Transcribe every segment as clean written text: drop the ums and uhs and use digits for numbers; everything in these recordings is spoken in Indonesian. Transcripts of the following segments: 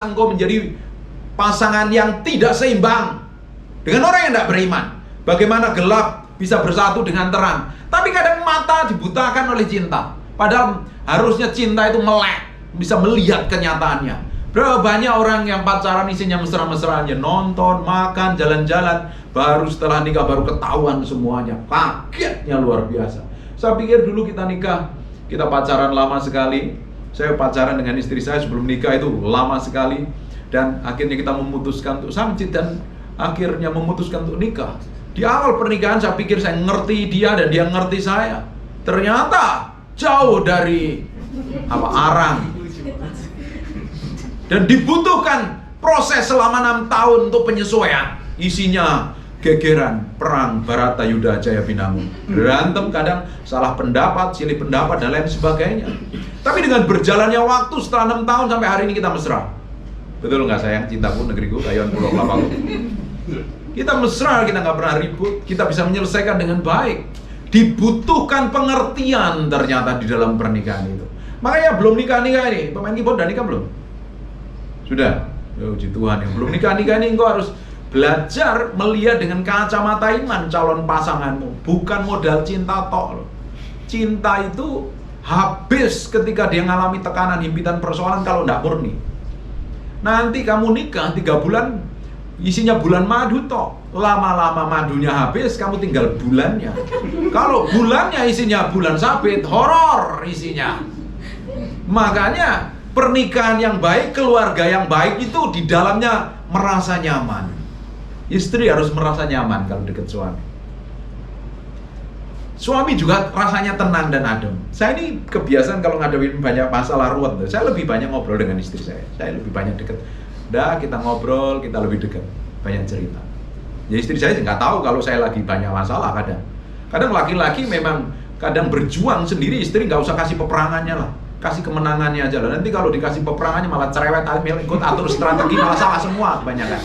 engkau menjadi pasangan yang tidak seimbang dengan orang yang tidak beriman. Bagaimana gelap bisa bersatu dengan terang. Tapi kadang mata dibutakan oleh cinta. Padahal harusnya cinta itu melek, bisa melihat kenyataannya. Berapa banyak orang yang pacaran isinya mesra-mesraannya, nonton, makan, jalan-jalan, baru setelah nikah baru ketahuan semuanya. Kagetnya luar biasa. Saya pikir dulu kita nikah, kita pacaran lama sekali. Saya pacaran dengan istri saya sebelum nikah itu lama sekali. Dan akhirnya kita memutuskan untuk samcit dan akhirnya memutuskan untuk nikah. Di awal pernikahan saya pikir saya ngerti dia dan dia ngerti saya. Ternyata jauh dari arang. Dan dibutuhkan proses selama 6 tahun untuk penyesuaian. Isinya gegeran, perang, Barata, Yuda, Jaya, Binangun. Berantem kadang, salah pendapat, silih pendapat, dan lain sebagainya. Tapi dengan berjalannya waktu setelah 6 tahun sampai hari ini kita mesra. Betul nggak sayang? Cintaku, negeriku, kayuan pulau kelapa. Kita mesra, kita nggak pernah ribut. Kita bisa menyelesaikan dengan baik. Dibutuhkan pengertian ternyata di dalam pernikahan itu. Makanya belum nikah-nikah ini, pemain keyboard udah nikah belum? Sudah? Ya puji Tuhan. Yang belum nikah-nikah ini engkau harus belajar melihat dengan kacamata iman calon pasanganmu. Bukan modal cinta tok loh. Cinta itu habis ketika dia ngalami tekanan, himpitan, persoalan kalau tidak murni. Nanti kamu nikah 3 bulan isinya bulan madu tok. Lama-lama madunya habis, kamu tinggal bulannya. Kalau bulannya isinya bulan sabit, horor isinya. Makanya pernikahan yang baik, keluarga yang baik itu di dalamnya merasa nyaman. Istri harus merasa nyaman kalau dekat suami. Suami juga rasanya tenang dan adem. Saya ini kebiasaan kalau ngadepin banyak masalah ruwet, saya lebih banyak ngobrol dengan istri saya. Saya lebih banyak dekat. Udah kita ngobrol, kita lebih dekat, banyak cerita. Ya istri saya nggak tahu kalau saya lagi banyak masalah kadang. Kadang laki-laki memang kadang berjuang sendiri, istri nggak usah kasih peperangannya lah, kasih kemenangannya aja lah. Nanti kalau dikasih peperangannya malah cerewet, ikut atur strategi malah salah semua kebanyakan.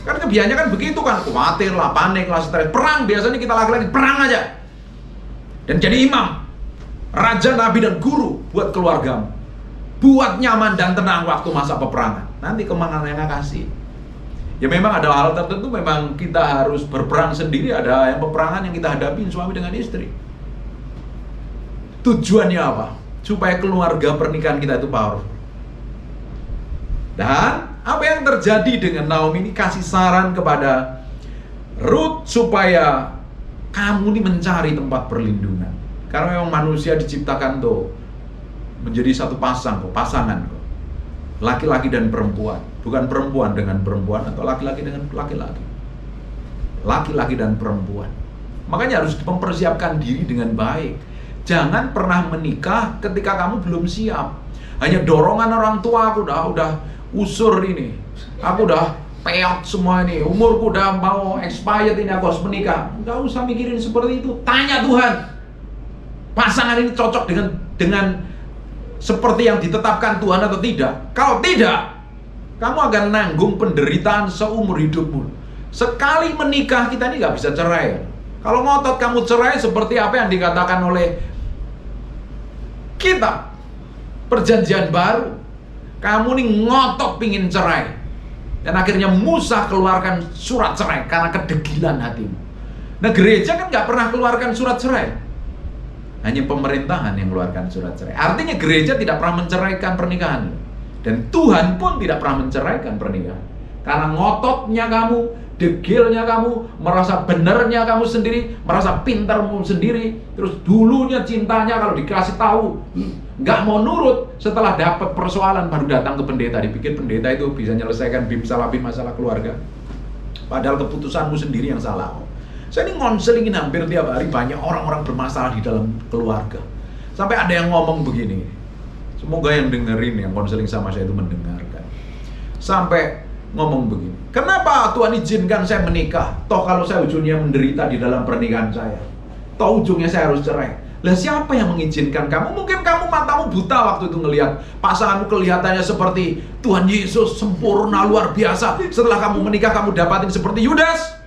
Kan kebiasaannya kan begitu kan, khawatir lah, panik lah, stres. Perang biasanya kita laki-laki perang aja. Dan jadi imam, raja, nabi, dan guru buat keluargamu. Buat nyaman dan tenang waktu masa peperangan. Nanti kemenangan yang kasih. Ya memang ada hal tertentu memang kita harus berperang sendiri. Ada yang peperangan yang kita hadapin suami dengan istri. Tujuannya apa? Supaya keluarga pernikahan kita itu powerful. Dan apa yang terjadi dengan Naomi ini kasih saran kepada Ruth supaya kamu ini mencari tempat perlindungan. Karena memang manusia diciptakan tuh menjadi satu pasangan kok. Laki-laki dan perempuan, bukan perempuan dengan perempuan atau laki-laki dengan laki-laki. Laki-laki dan perempuan. Makanya harus mempersiapkan diri dengan baik. Jangan pernah menikah ketika kamu belum siap. Hanya dorongan orang tua, aku udah usur ini. Aku udah peot semua ini, umurku udah mau expired ini, aku harus menikah. Nggak usah mikirin seperti itu. Tanya Tuhan, pasangan ini cocok dengan seperti yang ditetapkan Tuhan atau tidak. Kalau tidak, kamu akan nanggung penderitaan seumur hidupmu. Sekali menikah kita ini nggak bisa cerai. Kalau ngotot kamu cerai seperti apa yang dikatakan oleh kitab Perjanjian Baru, kamu nih ngotot pingin cerai. Dan akhirnya Musa keluarkan surat cerai karena kedegilan hatimu. Nah gereja kan nggak pernah keluarkan surat cerai. Hanya pemerintahan yang keluarkan surat cerai. Artinya gereja tidak pernah menceraikan pernikahan. Dan Tuhan pun tidak pernah menceraikan pernikahan. Karena ngototnya kamu, degilnya kamu, merasa benernya kamu sendiri, merasa pintarmu sendiri. Terus dulunya cintanya kalau dikasih tahu nggak mau nurut, setelah dapat persoalan baru datang ke pendeta, dipikir pendeta itu bisa menyelesaikan masalah keluarga. Padahal keputusanmu sendiri yang salah. Saya ini ngonselingin hampir tiap hari banyak orang-orang bermasalah di dalam keluarga. Sampai ada yang ngomong begini. Semoga yang dengerin, yang konseling sama saya itu mendengarkan. Sampai ngomong begini. Kenapa Tuhan izinkan saya menikah? Toh kalau saya ujungnya menderita di dalam pernikahan saya. Toh ujungnya saya harus cerai. Lah siapa yang mengizinkan kamu? Mungkin kamu matamu buta waktu itu ngelihat pasanganmu kelihatannya seperti Tuhan Yesus sempurna luar biasa. Setelah kamu menikah kamu dapatin seperti Yudas.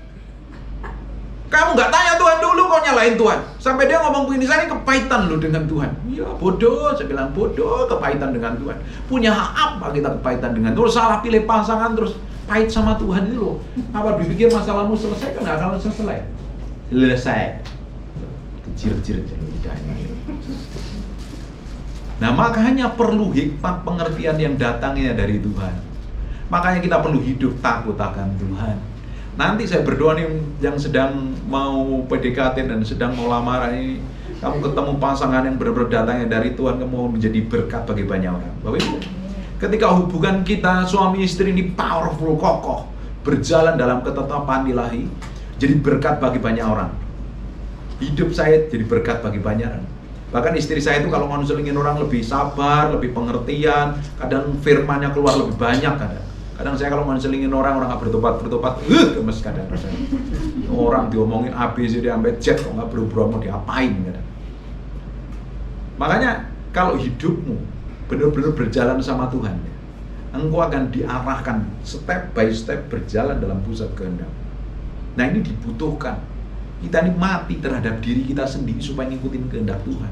Kamu nggak tanya Tuhan dulu kok kok nyalain Tuhan? Sampai dia ngomong begini, saya ini kepahitan loh dengan Tuhan. Ya bodoh, saya bilang bodoh, kepahitan dengan Tuhan. Punya hak apa kita kepahitan dengan Tuhan? Terus salah pilih pasangan, terus pahit sama Tuhan itu loh. Apa dipikir masalahmu selesai? Kan nggak akan selesai. Selesai. Kecil-kecil lidahnya. Nah makanya perlu hikmat pengertian yang datangnya dari Tuhan. Makanya kita perlu hidup takut akan Tuhan. Nanti saya berdoa nih yang sedang mau PDKT dan sedang mau lamaran ini, kamu ketemu pasangan yang benar-benar datangnya dari Tuhan, kamu menjadi berkat bagi banyak orang. Bapak Ibu, ketika hubungan kita suami istri ini powerful, kokoh, berjalan dalam ketetapan ilahi, jadi berkat bagi banyak orang. Hidup saya jadi berkat bagi banyak orang. Bahkan istri saya itu kalau ngonselingin orang lebih sabar, lebih pengertian, kadang firmannya keluar lebih banyak kadang. Kadang saya kalau ngonselingin orang nggak bertobat, gemes kadang. Orang diomongin ABC dia sampai Z kok nggak berubah mau diapain kadang. Makanya kalau hidupmu benar-benar berjalan sama Tuhan, engkau akan diarahkan step by step berjalan dalam pusat kehendak. Nah ini dibutuhkan. Kita ini mati terhadap diri kita sendiri supaya ngikutin kehendak Tuhan.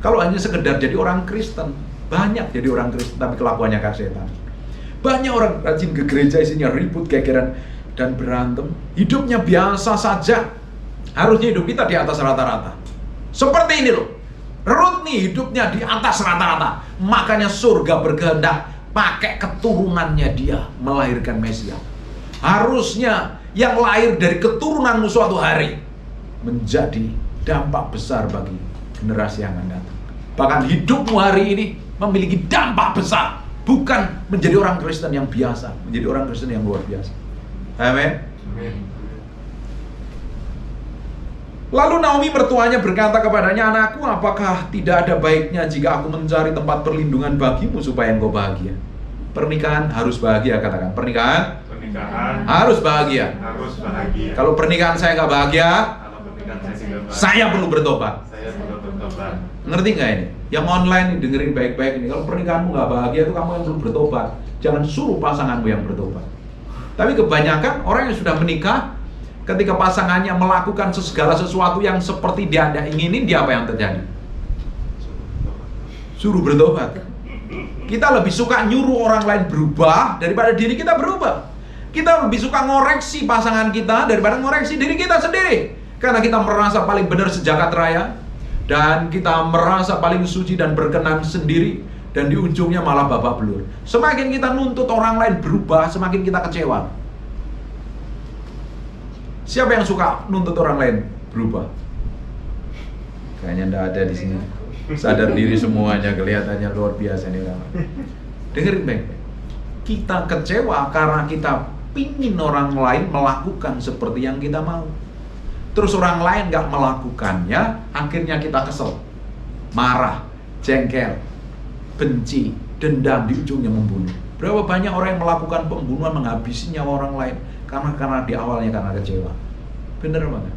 Kalau hanya sekedar jadi orang Kristen, banyak jadi orang Kristen tapi kelakuannya kayak setan. Banyak orang rajin ke gereja isinya ribut, gegeran, dan berantem. Hidupnya biasa saja. Harusnya hidup kita di atas rata-rata. Seperti ini loh. Ruth nih hidupnya di atas rata-rata. Makanya surga berkehendak pakai keturunannya dia melahirkan Mesias. Harusnya yang lahir dari keturunanmu suatu hari menjadi dampak besar bagi generasi yang akan datang. Bahkan hidupmu hari ini memiliki dampak besar. Bukan menjadi orang Kristen yang biasa, menjadi orang Kristen yang luar biasa. Amin. Lalu Naomi mertuanya berkata kepadanya, anakku, apakah tidak ada baiknya jika aku mencari tempat perlindungan bagimu supaya engkau bahagia? Pernikahan harus bahagia, katakan. Pernikahan harus bahagia. Harus bahagia. Kalau pernikahan saya nggak bahagia, saya perlu bertobat. Ngerti nggak ini? Yang online nih, dengerin baik-baik ini. Kalau pernikahanmu nggak bahagia, itu kamu yang perlu bertobat. Jangan suruh pasanganmu yang bertobat. Tapi kebanyakan orang yang sudah menikah, ketika pasangannya melakukan segala sesuatu yang seperti dia inginin, dia apa yang terjadi? Suruh bertobat. Kita lebih suka nyuruh orang lain berubah daripada diri kita berubah. Kita lebih suka ngoreksi pasangan kita daripada ngoreksi diri kita sendiri. Karena kita merasa paling benar sejagat raya, dan kita merasa paling suci dan berkenan sendiri, dan di ujungnya malah babak belur. Semakin kita nuntut orang lain berubah, semakin kita kecewa. Siapa yang suka nuntut orang lain berubah? Kayaknya enggak ada di sini. Sadar diri semuanya, kelihatannya luar biasa nih orang. Dengerin baik-baik. Kita kecewa karena kita pingin orang lain melakukan seperti yang kita mau. Terus orang lain nggak melakukannya, akhirnya kita kesel, marah, jengkel, benci, dendam, di ujungnya membunuh. Berapa banyak orang yang melakukan pembunuhan, menghabisi nyawa orang lain karena di awalnya karena kecewa. Bener banget.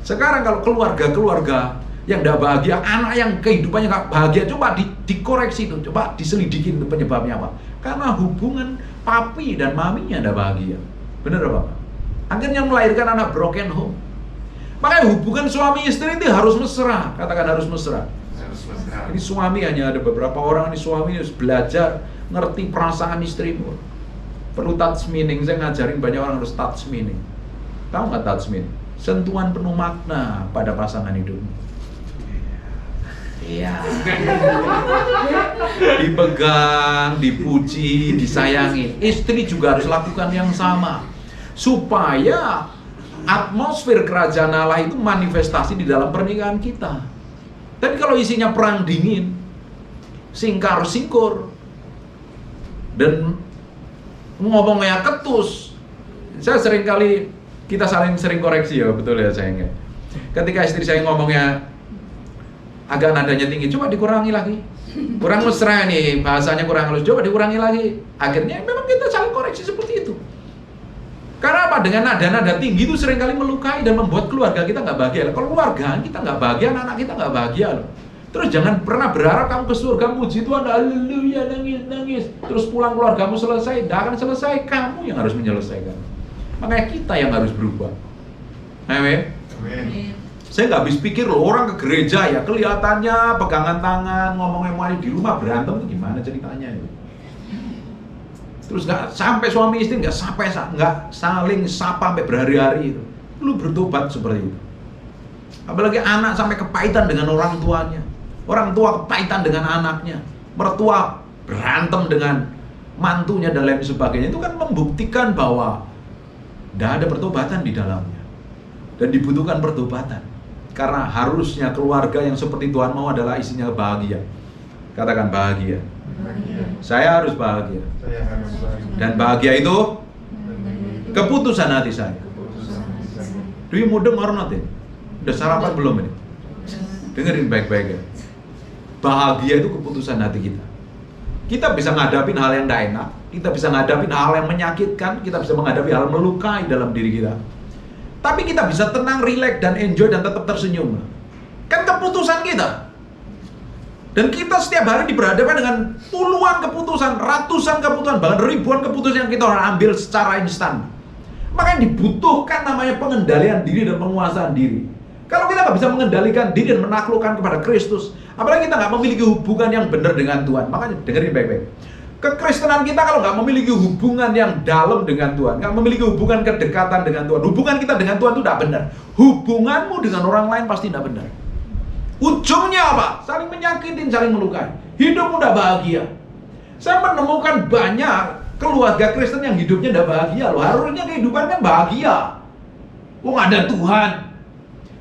Sekarang kalau keluarga yang nggak bahagia, anak yang kehidupannya nggak bahagia, coba dikoreksi tuh, coba diselidikin penyebabnya apa. Karena hubungan papi dan maminya nggak bahagia. Bener apa? Akhirnya melahirkan anak broken home. Makanya hubungan suami istri itu harus mesra. Katakan harus mesra. Ini suami, hanya ada beberapa orang, ini suami harus belajar ngerti perasaan istrimu. Perlu touch meaning. Saya ngajarin banyak orang harus touch meaning. Tahu nggak touch meaning? Sentuhan penuh makna pada pasangan hidupmu. Iya. Dipegang, dipuji, disayangi. Istri juga harus lakukan yang sama. Supaya atmosfer kerajaan Allah itu manifestasi di dalam pernikahan kita. Tapi kalau isinya perang dingin, singkar-singkur, dan ngomongnya ketus, saya kita sering koreksi ya, betul ya sayangnya. Ketika istri saya ngomongnya agak nadanya tinggi, coba dikurangi lagi. Kurang mesra nih, bahasanya kurang halus, coba dikurangi lagi. Akhirnya memang kita saling koreksi seperti itu. Karena apa? Dengan nada-nada tinggi itu seringkali melukai dan membuat keluarga kita nggak bahagia. Kalau keluarga kita nggak bahagia, anak kita nggak bahagia loh. Terus jangan pernah berharap kamu ke surga, puji Tuhan, haleluya, nangis. Terus pulang keluargamu selesai, tidak akan selesai. Kamu yang harus menyelesaikan. Makanya kita yang harus berubah. Amin. Saya nggak habis pikir loh, orang ke gereja ya kelihatannya pegangan tangan, ngomong-ngomong di rumah berantem tuh gimana ceritanya ya? Terus nggak sampai suami istri nggak saling sapa sampai berhari-hari itu. Lu bertobat seperti itu. Apalagi anak sampai kepahitan dengan orang tuanya, orang tua kepahitan dengan anaknya, mertua berantem dengan mantunya dan lain sebagainya. Itu kan membuktikan bahwa tidak ada pertobatan di dalamnya dan dibutuhkan pertobatan. Karena harusnya keluarga yang seperti Tuhan mau adalah isinya bahagia. Katakan bahagia. Saya harus bahagia. Dan bahagia itu keputusan hati saya. Do you mudeng or not? Udah sarapan belum ini? Dengerin baik-baik ya. Bahagia itu keputusan hati kita. Kita bisa ngadapin hal yang tidak enak, kita bisa ngadapin hal yang menyakitkan, kita bisa menghadapi hal melukai dalam diri kita. Tapi kita bisa tenang, rileks, dan enjoy, dan tetap tersenyum. Kan keputusan kita. Dan kita setiap hari diberhadapkan dengan puluhan keputusan, ratusan keputusan, bahkan ribuan keputusan yang kita harus ambil secara instan. Makanya dibutuhkan namanya pengendalian diri dan penguasaan diri. Kalau kita nggak bisa mengendalikan diri dan menaklukkan kepada Kristus, apalagi kita nggak memiliki hubungan yang benar dengan Tuhan. Makanya dengerin baik-baik. Kekristenan kita kalau nggak memiliki hubungan yang dalam dengan Tuhan, nggak memiliki hubungan kedekatan dengan Tuhan, hubungan kita dengan Tuhan itu tidak benar. Hubunganmu dengan orang lain pasti tidak benar. Ujungnya apa? Saling menyakitin, saling melukai. Hidupmu tidak bahagia. Saya menemukan banyak keluarga Kristen yang hidupnya tidak bahagia loh. Harusnya kehidupan kan bahagia. Ada Tuhan.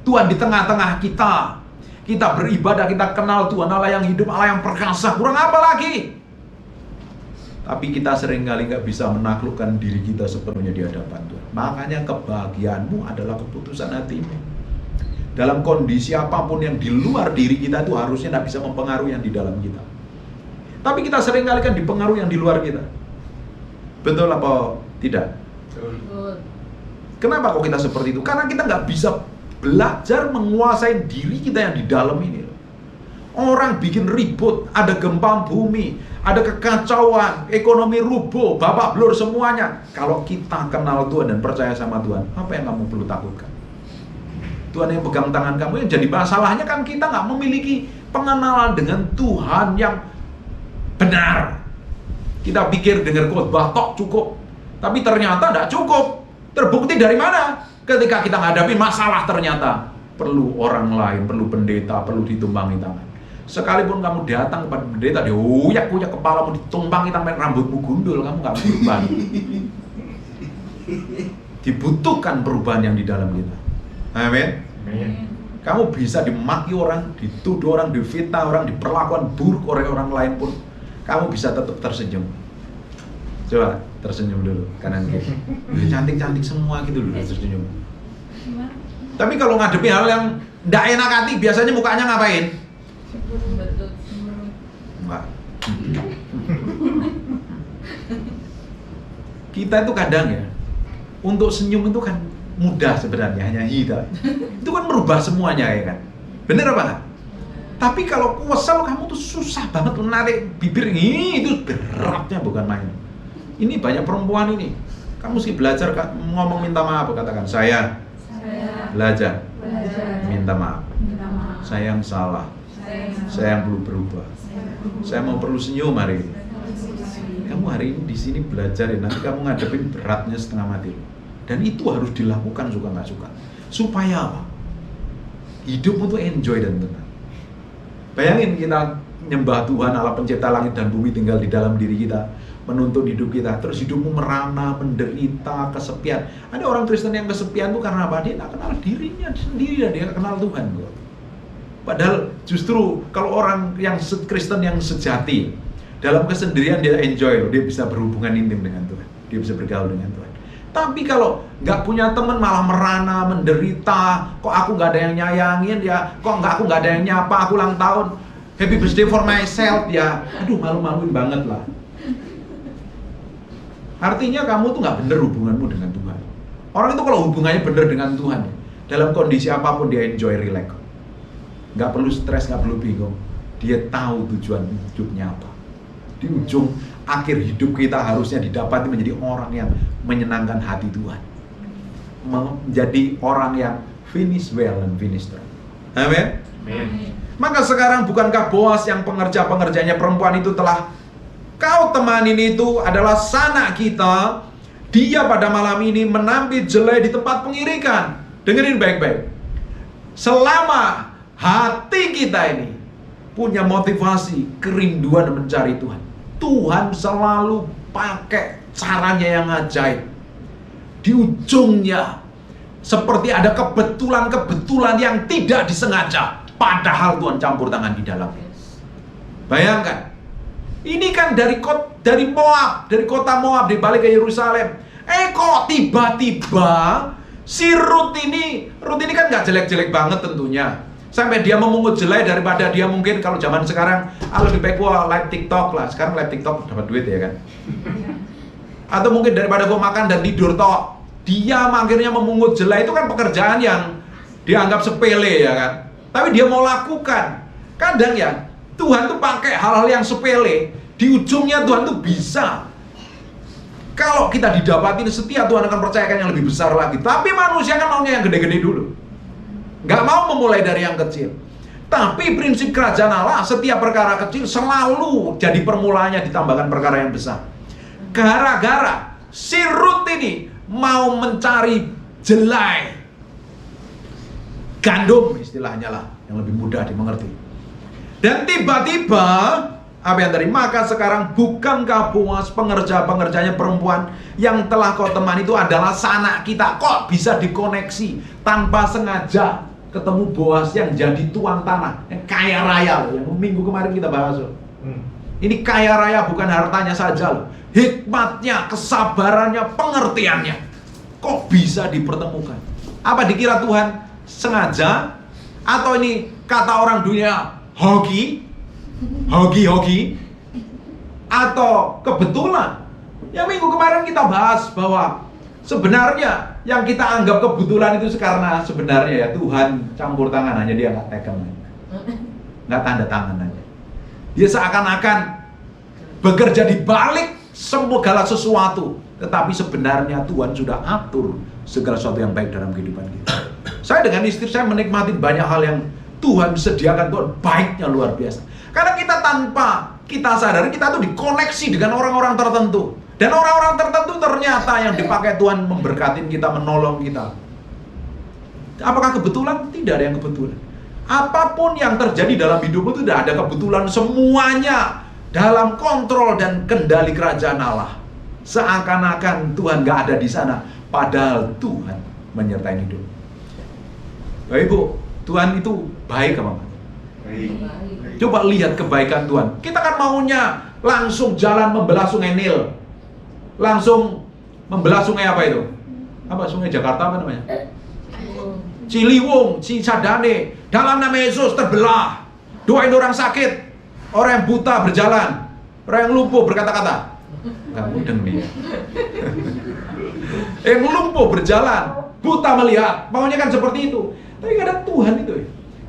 Tuhan di tengah-tengah kita. Kita beribadah, kita kenal Tuhan, Allah yang hidup, Allah yang perkasa. Kurang apa lagi? Tapi kita seringkali nggak bisa menaklukkan diri kita sepenuhnya di hadapan Tuhan. Makanya kebahagiaanmu adalah keputusan hatimu. Dalam kondisi apapun yang di luar diri kita itu harusnya nggak bisa mempengaruhi yang di dalam kita. Tapi kita seringkali kan dipengaruhi yang di luar kita. Betul apa tidak? Betul. Kenapa kok kita seperti itu? Karena kita nggak bisa belajar menguasai diri kita yang di dalam ini. Orang bikin ribut, ada gempa bumi, ada kekacauan, ekonomi rubuh, babak belur semuanya. Kalau kita kenal Tuhan dan percaya sama Tuhan, apa yang kamu perlu takutkan? Tuhan yang pegang tangan kamu. Yang jadi masalahnya kan kita nggak memiliki pengenalan dengan Tuhan yang benar. Kita pikir dengar khotbah tok cukup, tapi ternyata tidak cukup. Terbukti dari mana? Ketika kita menghadapi masalah ternyata perlu orang lain, perlu pendeta, perlu ditumpangi tangan. Sekalipun kamu datang kepada pendeta, diuyak-uyak kepalamu, ditumpangi tangan, rambutmu gundul, kamu nggak berubah. Dibutuhkan perubahan yang di dalam kita. Amin. Kamu bisa dimaki orang, dituduh orang, difitnah orang, diperlakukan buruk oleh orang lain pun, kamu bisa tetap tersenyum. Coba tersenyum dulu kanan kiri. Cantik-cantik semua gitu dulu tersenyum. Tapi kalau ngadepi hal yang tidak enak hati, biasanya mukanya ngapain? Betul. Enggak. Kita itu kadang ya, untuk senyum itu kan mudah sebenarnya, hanya kita. Itu kan merubah semuanya ya kan. Bener apa enggak? Tapi kalau kesel kamu tuh susah banget menarik bibir ini, itu beratnya bukan main. Ini banyak perempuan ini. Kamu mesti belajar ngomong minta maaf, katakan saya belajar minta maaf. Saya yang salah. Saya yang perlu berubah. Saya mau perlu senyum hari ini. Kamu hari ini di sini belajar ya, nanti kamu ngadepin beratnya setengah mati. Dan itu harus dilakukan suka nggak suka. Supaya apa? Hidupmu tuh enjoy dan tenang. Bayangin kita nyembah Tuhan Allah pencipta langit dan bumi tinggal di dalam diri kita, menuntun hidup kita, terus hidupmu merana, menderita, kesepian. Ada orang Kristen yang kesepian tuh karena apa? Dia nggak kenal dirinya sendiri dan dia nggak kenal Tuhan. Padahal justru kalau orang yang Kristen yang sejati, dalam kesendirian dia enjoy loh, dia bisa berhubungan intim dengan Tuhan, dia bisa bergaul dengan Tuhan. Tapi kalau nggak punya teman malah merana, menderita, kok aku nggak ada yang nyayangin ya, kok aku nggak ada yang nyapa, aku ulang tahun, happy birthday for myself ya, aduh malu-maluin banget lah. Artinya kamu tuh nggak bener hubunganmu dengan Tuhan. Orang itu kalau hubungannya bener dengan Tuhan, dalam kondisi apapun dia enjoy, relax. Nggak perlu stres, nggak perlu bingung. Dia tahu tujuan hidupnya apa. Di ujung akhir hidup kita harusnya didapati menjadi orang yang menyenangkan hati Tuhan, menjadi orang yang finish well and finish strong. Amin. Amin. Maka sekarang bukankah Boas yang pengerja-pengerjanya perempuan itu telah kau temanin itu adalah sanak kita. Dia pada malam ini menampi jelai di tempat pengirikan. Dengerin baik-baik. Selama hati kita ini punya motivasi, kerinduan mencari Tuhan, Tuhan selalu pakai caranya yang ajaib. Di ujungnya seperti ada kebetulan-kebetulan yang tidak disengaja, padahal Tuhan campur tangan di dalamnya. Bayangkan, ini kan dari Moab, dari kota Moab dibalik ke Yerusalem. Kok tiba-tiba si Rut ini kan nggak jelek-jelek banget tentunya. Sampai dia memungut jelai daripada dia mungkin kalau zaman sekarang lebih baik gua live TikTok lah. Sekarang live TikTok dapat duit ya kan. Atau mungkin daripada gua makan dan tidur toh. Dia akhirnya memungut jelai, itu kan pekerjaan yang dianggap sepele ya kan. Tapi dia mau lakukan. Kadang ya Tuhan tuh pakai hal-hal yang sepele, di ujungnya Tuhan tuh bisa. Kalau kita didapatin setia, Tuhan akan percayakan yang lebih besar lagi. Tapi manusia kan maunya yang gede-gede dulu. Gak mau memulai dari yang kecil. Tapi prinsip kerajaan Allah, setiap perkara kecil selalu jadi permulaannya ditambahkan perkara yang besar. Gara-gara si Rut ini mau mencari jelai gandum, istilahnya lah, yang lebih mudah dimengerti. Dan tiba-tiba apa yang tadi? Maka sekarang bukankah Boas pengerja-pengerjanya perempuan yang telah kau teman itu adalah sanak kita? Kok bisa dikoneksi tanpa sengaja ketemu Boas yang jadi tuan tanah, yang kaya raya loh, yang minggu kemarin kita bahas loh. Ini kaya raya bukan hartanya saja loh, hikmatnya, kesabarannya, pengertiannya. Kok bisa dipertemukan? Apa dikira Tuhan sengaja? Atau ini kata orang dunia hoki? Atau kebetulan? Yang minggu kemarin kita bahas bahwa sebenarnya yang kita anggap kebetulan itu karena sebenarnya ya Tuhan campur tangan aja, dia nggak tekan, nggak tanda tangan aja. Dia seakan-akan bekerja di balik segala sesuatu, tetapi sebenarnya Tuhan sudah atur segala sesuatu yang baik dalam kehidupan kita. Saya dengan istri saya menikmati banyak hal yang Tuhan sediakan. Tuhan baiknya luar biasa. Karena kita tanpa kita sadari, kita tuh dikoneksi dengan orang-orang tertentu. Dan orang-orang tertentu ternyata yang dipakai Tuhan memberkatin kita, menolong kita. Apakah kebetulan? Tidak ada yang kebetulan. Apapun yang terjadi dalam hidupmu itu tidak ada kebetulan. Semuanya dalam kontrol dan kendali kerajaan Allah. Seakan-akan Tuhan gak ada di sana, padahal Tuhan menyertai hidup. Bapak Ibu, Tuhan itu baik apa enggak? Baik. Coba lihat kebaikan Tuhan. Kita kan maunya langsung jalan membelah sungai Nil, langsung membelah sungai apa itu? Apa sungai Jakarta apa namanya? Ciliwung, Cisadane. Dalam nama Yesus terbelah. Doain orang sakit, orang yang buta berjalan, orang yang lumpuh berkata-kata. Enggak mudeng nih. Yang lumpuh berjalan, buta melihat. Maunya kan seperti itu. Tapi nggak ada Tuhan itu.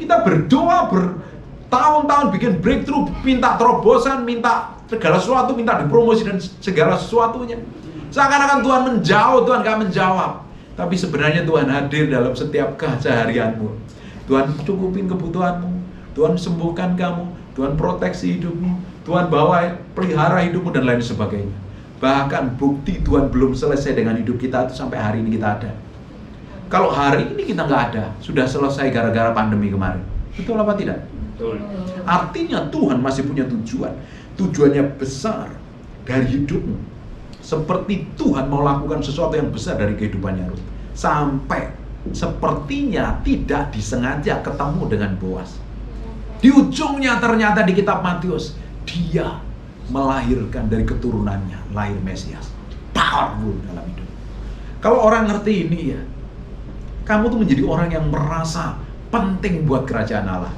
Kita berdoa bertahun-tahun bikin breakthrough, minta terobosan, minta segala sesuatu, minta dipromosi dan segala sesuatunya. Seakan-akan Tuhan menjauh, Tuhan nggak menjawab. Tapi sebenarnya Tuhan hadir dalam setiap keseharianmu. Tuhan cukupin kebutuhanmu, Tuhan sembuhkan kamu, Tuhan proteksi hidupmu, Tuhan bawa pelihara hidupmu dan lain sebagainya. Bahkan bukti Tuhan belum selesai dengan hidup kita itu sampai hari ini kita ada. Kalau hari ini kita nggak ada, sudah selesai gara-gara pandemi kemarin. Betul apa tidak? Betul. Artinya Tuhan masih punya tujuan. Tujuannya besar dari hidupmu. Seperti Tuhan mau lakukan sesuatu yang besar dari kehidupannya Rut. Sampai sepertinya tidak disengaja ketemu dengan Boas. Di ujungnya ternyata di kitab Matius, dia melahirkan dari keturunannya, lahir Mesias. Powerful dalam hidup. Kalau orang ngerti ini ya, kamu tuh menjadi orang yang merasa penting buat kerajaan Allah.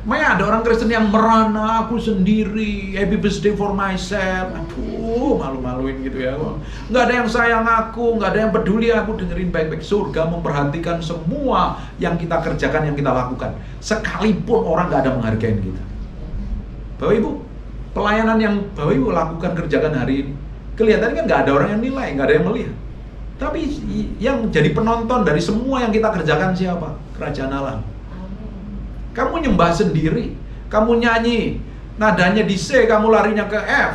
Makanya ada orang Kristen yang merana, aku sendiri, happy birthday for myself. Aduh, malu-maluin gitu ya. Nggak ada yang sayang aku, nggak ada yang peduli aku. Dengerin baik-baik, surga memperhatikan semua yang kita kerjakan, yang kita lakukan. Sekalipun orang nggak ada menghargai kita. Bapak Ibu, pelayanan yang Bapak Ibu lakukan, kerjakan hari ini, kelihatannya kan nggak ada orang yang nilai, nggak ada yang melihat. Tapi yang jadi penonton dari semua yang kita kerjakan siapa? Kerajaan Allah. Kamu nyembah sendiri, kamu nyanyi, nadanya di C, kamu larinya ke F.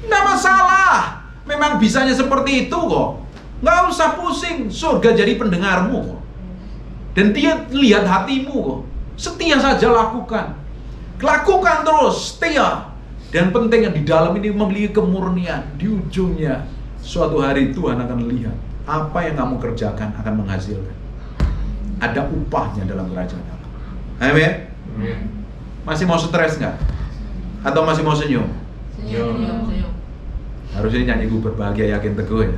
Nggak masalah, memang bisanya seperti itu kok. Nggak usah pusing, surga jadi pendengarmu kok. Dan dia lihat hatimu kok. Setia saja lakukan. Lakukan terus, setia. Dan pentingnya di dalam ini memiliki kemurnian. Di ujungnya, suatu hari Tuhan akan lihat apa yang kamu kerjakan akan menghasilkan. Ada upahnya dalam kerajaan Allah. Amin. Masih mau stres nggak? Atau masih mau senyum? Senyum. Harusnya nyanyi gue berbahagia yakin teguh ya.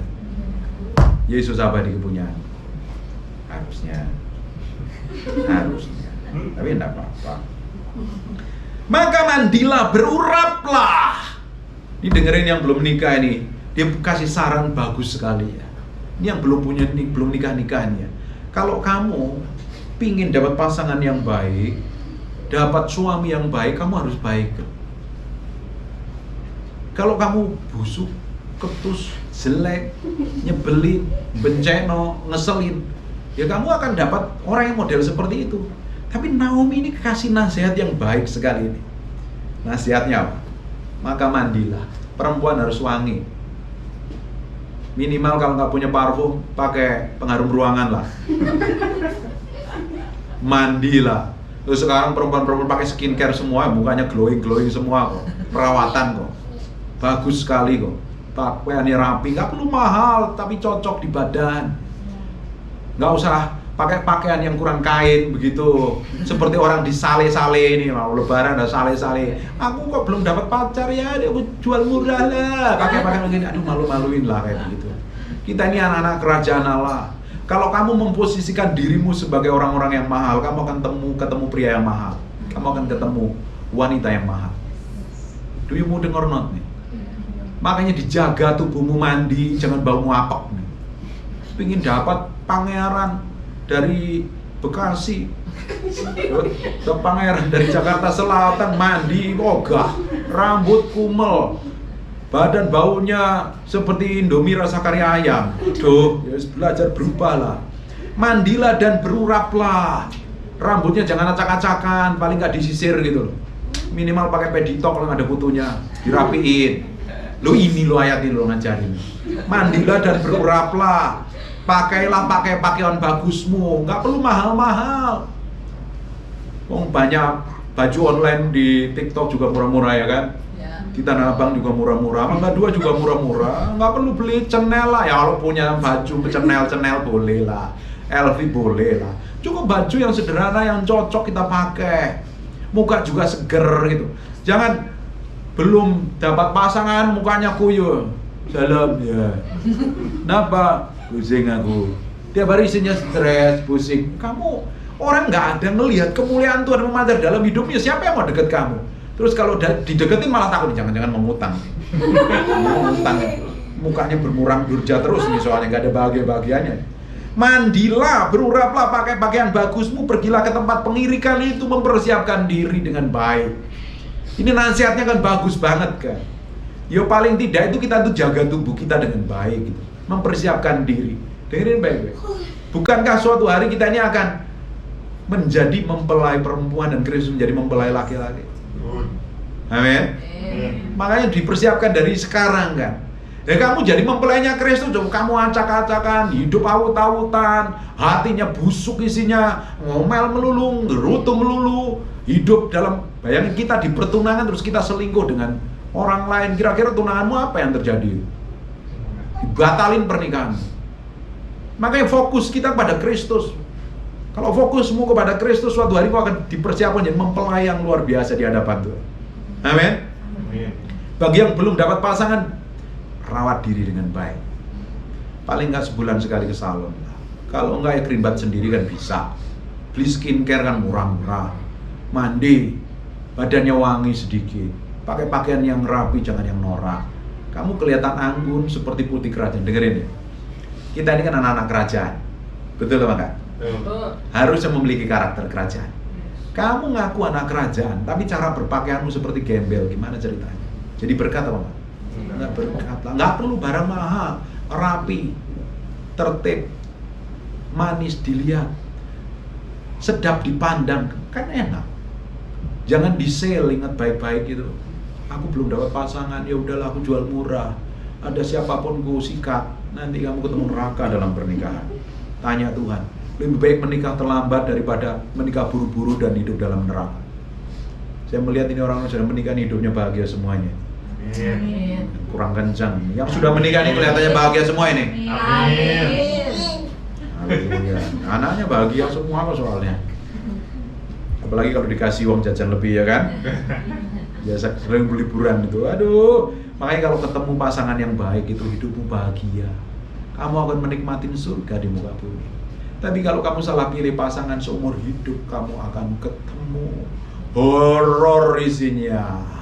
Yesus abadi kepunyaan. Harusnya. Tapi enggak apa-apa. Maka mandilah, beruraplah. Ini dengerin yang belum nikah ini. Dia kasih saran bagus sekali ya. Ini yang belum nikah-nikahnya. Kalau kamu pingin dapat pasangan yang baik, dapat suami yang baik, kamu harus baik. Kalau kamu busuk, ketus, jelek, nyebelin, benceno, ngeselin, ya kamu akan dapat orang yang model seperti itu. Tapi Naomi ini kasih nasihat yang baik sekali ini. Nasihatnya apa? Maka mandilah. Perempuan harus wangi. Minimal kalau nggak punya parfum, pakai pengharum ruangan lah. Mandilah. Terus sekarang perempuan-perempuan pakai skincare semua, mukanya glowing semua kok. Perawatan kok. Bagus sekali kok. Pakaiannya rapi, nggak perlu mahal, tapi cocok di badan. Nggak usah pakai pakaian yang kurang kain begitu, seperti orang di sale-sale ini, mau lebaran ada sale-sale. Aku kok belum dapat pacar ya, dia jual murah lah, pakai begini, aduh malu-maluin lah kayak begitu. Kita ini anak-anak kerajaan Allah. Kalau kamu memposisikan dirimu sebagai orang-orang yang mahal, kamu akan ketemu pria yang mahal, kamu akan ketemu wanita yang mahal. Do you mudeng or not nih? Makanya dijaga tubuhmu, mandi, jangan bau apek nih. Pingin dapat pangeran dari Bekasi, ke pangeran dari Jakarta Selatan, mandi ogah, rambut kumel, badan baunya seperti Indomie rasa kari ayam. Duh, ya belajar berubah lah. Mandilah dan beruraplah. Rambutnya jangan acak-acakan, paling nggak disisir gitu loh. Minimal pakai peditok kalau nggak ada kutunya, dirapiin. Lo ini lo ayat ini lo ngajarin. Mandilah dan beruraplah. Pakai pakaian bagusmu, nggak perlu mahal-mahal. Banyak baju online di TikTok juga murah-murah ya kan? Ya. Di Tanah Abang juga murah-murah, Mangga 2 juga murah-murah. Nggak perlu beli Chanel lah, ya kalau punya baju Chanel boleh lah, LV boleh lah. Cukup baju yang sederhana yang cocok kita pakai. Muka juga seger gitu. Jangan belum dapat pasangan mukanya kuyuh. Salam ya. Kenapa? Pusing aku. Tiap hari isinya stres, pusing. Kamu orang nggak ada ngelihat kemuliaan Tuhan memancar dalam hidupnya. Siapa yang mau deket kamu? Terus kalau dideketin malah takut, jangan-jangan mengutang. Mengutang. Mukanya bermuram durja terus nih, soalnya nggak ada bahagia-bahagianya. Mandilah, beruraplah, pakai pakaian bagusmu, pergilah ke tempat pengirikan itu, mempersiapkan diri dengan baik. Ini nasihatnya kan bagus banget kan. Ya paling tidak itu kita tuh jaga tubuh kita dengan baik gitu. Mempersiapkan diri. Dengerin baik-baik. Bukankah suatu hari kita ini akan menjadi mempelai perempuan dan Kristus menjadi mempelai laki-laki? Amin. Makanya dipersiapkan dari sekarang kan. Ya kamu jadi mempelainya Kristus, kamu acak-acakan, hidup awut-awutan, hatinya busuk isinya, ngomel melulu, ngerutu melulu, hidup dalam, bayangin kita di pertunangan terus kita selingkuh dengan orang lain, kira-kira tunanganmu apa yang terjadi? Batalin pernikahan. Makanya fokus kita pada Kristus. Kalau fokusmu kepada Kristus, suatu hari kau akan dipersiapkan jadi mempelai yang luar biasa di hadapan Tuhan. Amin. Bagi yang belum dapat pasangan, rawat diri dengan baik. Paling nggak sebulan sekali ke salon. Kalau nggak ya kerimbat sendiri kan bisa. Beli skincare kan murah-murah. Mandi, badannya wangi sedikit. Pakai pakaian yang rapi, jangan yang norak. Kamu kelihatan anggun seperti putih kerajaan. Dengerin ya. Kita ini kan anak-anak kerajaan. Betul apa enggak? Harusnya memiliki karakter kerajaan. Kamu ngaku anak kerajaan, tapi cara berpakaianmu seperti gembel. Gimana ceritanya? Jadi berkat apa enggak? Enggak berkat lah. Enggak perlu barang mahal, rapi. tertib, manis dilihat, sedap dipandang, kan enak. Jangan di-sale, ingat baik-baik gitu. Aku belum dapat pasangan, ya udahlah aku jual murah. Ada siapapun ku sikat, nanti kamu ketemu neraka dalam pernikahan. Tanya Tuhan, lebih baik menikah terlambat daripada menikah buru-buru dan hidup dalam neraka. Saya melihat ini orang yang sudah menikah hidupnya bahagia semuanya. Amin. Kurang kencang. Yang sudah menikah ini kelihatannya bahagia semua ini. Amin. Haleluya. Anaknya bahagia semua kok soalnya. Apalagi kalau dikasih uang jajan lebih ya kan. Biasa sering liburan itu. Aduh, makanya kalau ketemu pasangan yang baik itu hidupmu bahagia. Kamu akan menikmati surga di muka bumi. Tapi kalau kamu salah pilih pasangan seumur hidup, kamu akan ketemu horor isinya.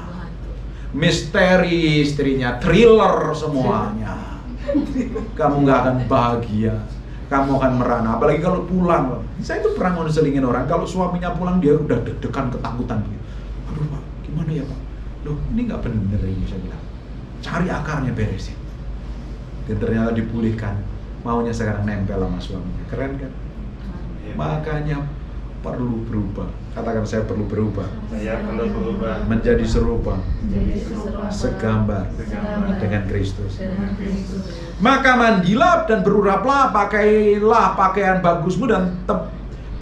Misteri istrinya, thriller semuanya. Kamu nggak akan bahagia, kamu akan merana. Apalagi kalau pulang, saya itu pernah ngonselingin orang, kalau suaminya pulang dia udah deg-degan, ketakutan gitu. Aduh Pak, gimana ya Pak? Loh ini nggak bener ini, saya bilang. Cari akarnya, beresin. Dan ternyata dipulihkan, maunya sekarang nempel sama suaminya. Keren kan? Makanya perlu berubah. Katakan saya perlu berubah. Saya perlu berubah Menjadi serupa, segambar segambar dengan Kristus. dengan Kristus. Maka mandilah dan beruraplah, pakailah pakaian bagusmu dan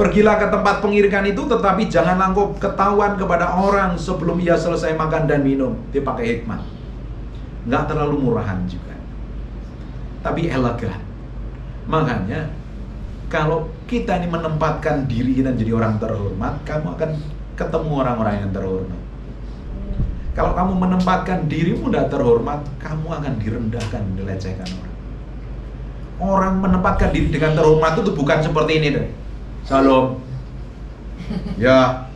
pergilah ke tempat pengiringan itu, tetapi jangan langkau ketahuan kepada orang sebelum ia selesai makan dan minum. Dia pakai hikmat, nggak terlalu murahan juga, tapi elegan. Makanya kalau kita ini menempatkan diri kita jadi orang terhormat, kamu akan ketemu orang-orang yang terhormat. Kalau kamu menempatkan dirimu tidak terhormat, kamu akan direndahkan, dilecehkan orang. Orang menempatkan diri dengan terhormat itu bukan seperti ini deh. Salam. Ya,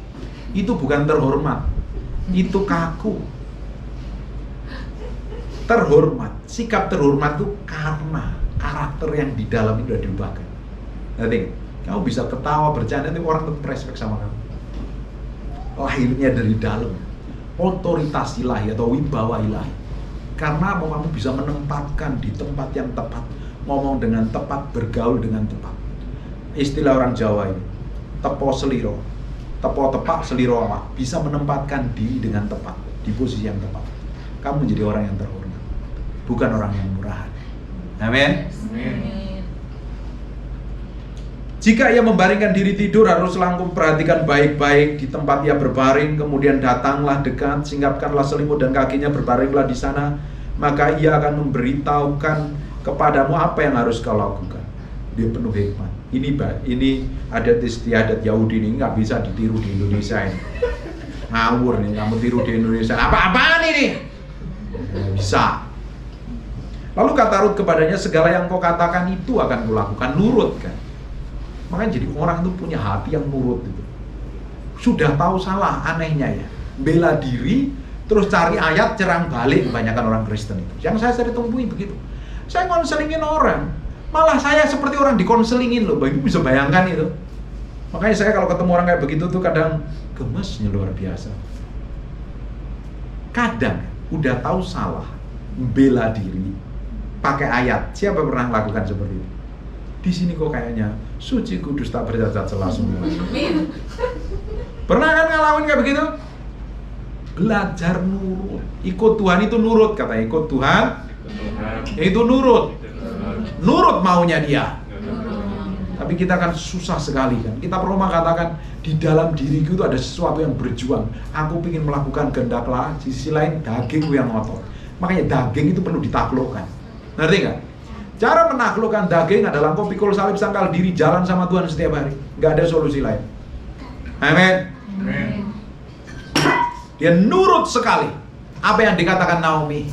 itu bukan terhormat. Itu kaku. Terhormat, sikap terhormat itu karena karakter yang di dalam itu sudah diubahkan. Nanti kamu bisa ketawa, bercanda, nanti orang tetap respect sama kamu. Lahirnya dari dalam, otoritas ilahi atau wibawa ilahi. Karena kamu bisa menempatkan di tempat yang tepat, ngomong dengan tepat, bergaul dengan tepat. Istilah orang Jawa ini, tepo seliro, tepo tepak seliro awak. Bisa menempatkan diri dengan tepat, di posisi yang tepat. Kamu menjadi orang yang terhormat, bukan orang yang murahan. Amin. Jika ia membaringkan diri tidur, harus langkung perhatikan baik-baik di tempat ia berbaring. Kemudian datanglah dekat, singgapkanlah selimut dan kakinya, berbaringlah di sana. Maka ia akan memberitahukan kepadamu apa yang harus kau lakukan. Dia penuh hikmat. Ini adat istiadat Yahudi ini nggak bisa ditiru di Indonesia ini. Ngawur nih, kamu tiru di Indonesia. Apa-apaan ini? Nggak bisa. Lalu kata Rut kepadanya, segala yang kau katakan itu akan kulakukan. Nurut kan? Makanya jadi orang itu punya hati yang nurut itu. Sudah tahu salah, anehnya ya. Bela diri, terus cari ayat, cerang balik. Kebanyakan orang Kristen itu. Yang saya sering temui begitu. Saya konselingin orang, malah saya seperti orang dikonselingin loh. Ibu bisa bayangkan itu. Makanya saya kalau ketemu orang kayak begitu tuh kadang gemesnya luar biasa. Kadang udah tahu salah, bela diri, pakai ayat. Siapa pernah lakukan seperti itu? Di sini kok kayaknya suci kudus tak bercacat celah semua. Pernah kan ngalamin kayak begitu? Belajar nurut. Ikut Tuhan itu nurut, kata ikut Tuhan. Itu nurut. Nurut maunya dia. Tapi kita kan susah sekali kan. Kita perlu mengatakan di dalam diriku itu ada sesuatu yang berjuang. Aku ingin melakukan kehendak Allah, di sisi lain dagingku yang ngotot. Makanya daging itu perlu ditaklukkan. Ngerti nggak? Cara menaklukkan daging adalah kau pikul salib, sangkal diri, jalan sama Tuhan setiap hari. Nggak ada solusi lain. Amin. Dia nurut sekali. Apa yang dikatakan Naomi?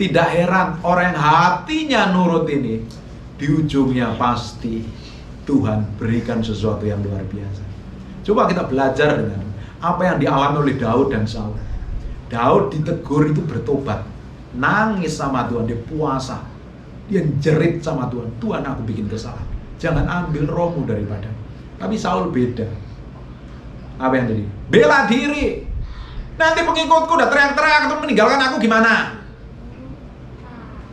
Tidak heran orang yang hatinya nurut ini, di ujungnya pasti Tuhan berikan sesuatu yang luar biasa. Coba kita belajar dengan apa yang dialami oleh Daud dan Saul. Daud ditegur itu bertobat, nangis sama Tuhan, dia puasa. Dia jerit sama Tuhan, Tuhan aku bikin kesalahan, jangan ambil rohmu daripada. Tapi Saul beda. Apa yang tadi? Bela diri. Nanti pengikutku udah teriak-teriak atau meninggalkan aku gimana?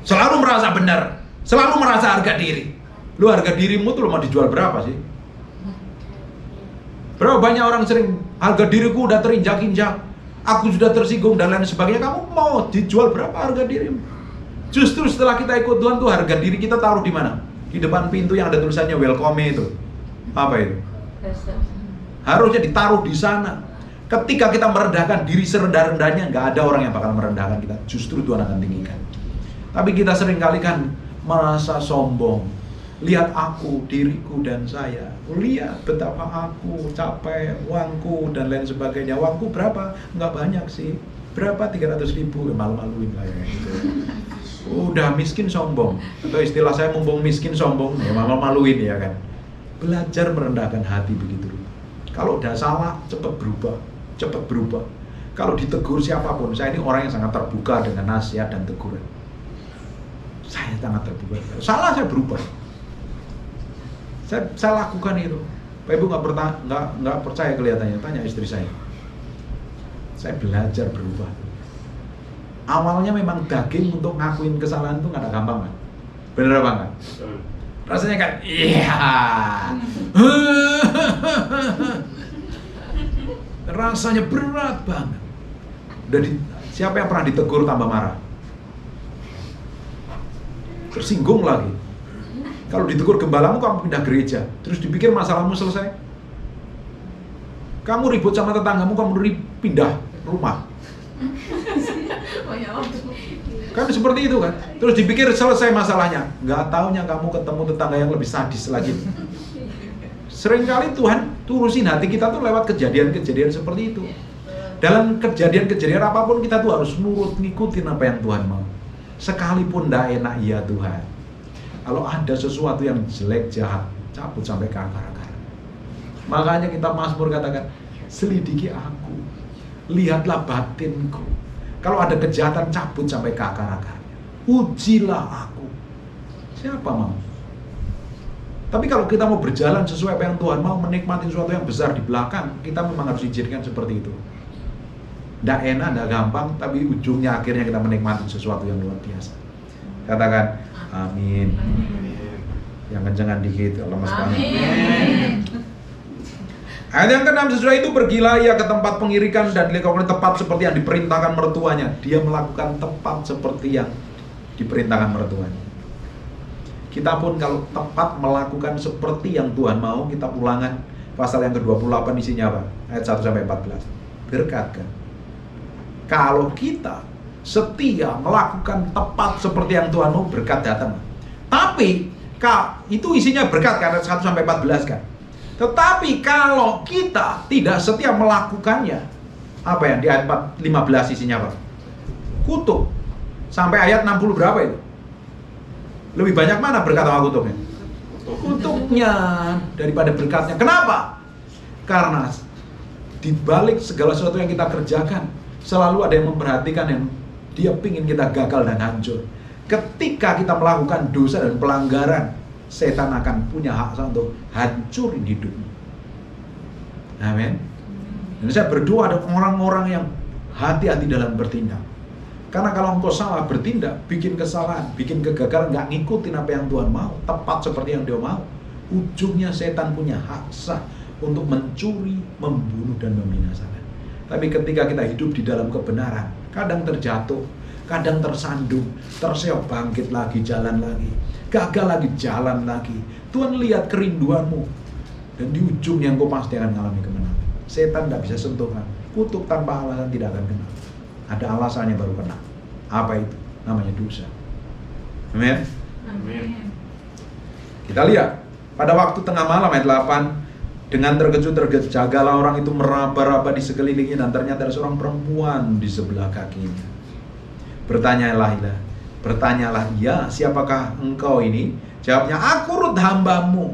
Selalu merasa benar, selalu merasa harga diri. Lu harga dirimu tuh lu mau dijual berapa sih? Berapa banyak orang sering harga diriku udah terinjak-injak, aku sudah tersinggung dan lain sebagainya. Kamu mau dijual berapa harga dirimu? Justru setelah kita ikut Tuhan tuh harga diri kita taruh di mana? Di depan pintu yang ada tulisannya welcome itu. Apa itu? Harusnya ditaruh di sana. Ketika kita merendahkan diri serendah-rendahnya, nggak ada orang yang bakal merendahkan kita. Justru Tuhan akan tinggikan. Tapi kita sering kali kan merasa sombong. Lihat aku, diriku dan saya. Lihat betapa aku capek, uangku dan lain sebagainya. Uangku berapa? Nggak banyak sih. Berapa? 300.000. Malu-maluin kayak gitu. Udah miskin sombong. Atau istilah saya mumpung miskin sombong, ya malu-maluin ya kan. Belajar merendahkan hati begitu. Kalau udah salah, cepat berubah. Cepat berubah. Kalau ditegur siapapun, saya ini orang yang sangat terbuka dengan nasihat dan teguran. Saya sangat terbuka. Salah saya berubah. Saya lakukan itu. Pak Ibu nggak percaya kelihatannya, tanya istri saya. Saya belajar berubah. Awalnya memang daging untuk ngakuin kesalahan itu nggak ada gampang kan? Bener apa enggak? Rasanya kan, iya. Rasanya berat banget. Siapa yang pernah ditegur tambah marah? Tersinggung lagi. Kalau ditegur gembalamu, kamu pindah gereja, terus dipikir masalahmu selesai. Kamu ribut sama tetanggamu, kamu pindah rumah. Kan seperti itu kan. Terus dipikir selesai masalahnya. Nggak taunya kamu ketemu tetangga yang lebih sadis lagi. Seringkali Tuhan turusin hati kita tuh lewat kejadian-kejadian seperti itu. Dalam kejadian-kejadian apapun kita tuh harus nurut, ngikutin apa yang Tuhan mau. Sekalipun nggak enak, ya Tuhan. Kalau ada sesuatu yang jelek, jahat, cabut sampai ke akar-akar. Makanya kita Mazmur katakan, selidiki aku, lihatlah batinku. Kalau ada kejahatan, cabut sampai ke akar-akarnya. Ujilah aku. Siapa mau? Tapi kalau kita mau berjalan sesuai apa yang Tuhan mau, menikmati sesuatu yang besar di belakang, kita memang harus izinkan seperti itu. Nggak enak, nggak gampang, tapi ujungnya akhirnya kita menikmati sesuatu yang luar biasa. Katakan, amin. Yang kencengan dikit, lemes banget. Ayat yang ke-6, sesudah itu pergilah ia ke tempat pengirikan dan dilakukan tepat seperti yang diperintahkan mertuanya. Dia melakukan tepat seperti yang diperintahkan mertuanya. Kita pun kalau tepat melakukan seperti yang Tuhan mau, kita Ulangan pasal yang ke-28 isinya apa? Ayat 1-14. Berkat kan? Kalau kita setia melakukan tepat seperti yang Tuhan mau, berkat datang. Tapi itu isinya berkat kan, ayat 1-14 kan. Tetapi kalau kita tidak setia melakukannya, apa yang di ayat 15 isinya apa? Kutuk. Sampai ayat 60 berapa itu? Lebih banyak mana berkat sama kutuknya? Kutuknya daripada berkatnya. Kenapa? Karena di balik segala sesuatu yang kita kerjakan, selalu ada yang memperhatikan, yang dia pingin kita gagal dan hancur. Ketika kita melakukan dosa dan pelanggaran, setan akan punya hak untuk hancurin hidupmu. Amin. Dan saya berdoa ada orang-orang yang hati-hati dalam bertindak. Karena kalau engkau salah bertindak, bikin kesalahan, bikin kegagalan, nggak ngikutin apa yang Tuhan mau, tepat seperti yang Dia mau, ujungnya setan punya hak sah untuk mencuri, membunuh, dan membinasakan. Tapi ketika kita hidup di dalam kebenaran, kadang terjatuh, kadang tersandung, terseok, bangkit lagi, jalan lagi, gagal lagi, jalan lagi. Tuhan lihat kerinduanmu, dan di ujungnya engkau pasti akan mengalami kemenangan. Setan tidak bisa sentuh kamu. Kutuk tanpa alasan tidak akan kena. Ada alasannya baru kena. Apa itu? Namanya dosa. Amin. Amin. Kita lihat pada waktu tengah malam ayat 8, dengan terkejut-terkejut jagalah orang itu meraba-raba di sekelilingnya, dan ternyata ada seorang perempuan di sebelah kakinya. Bertanyalah ia, siapakah engkau ini? Jawabnya, aku Rut hambamu.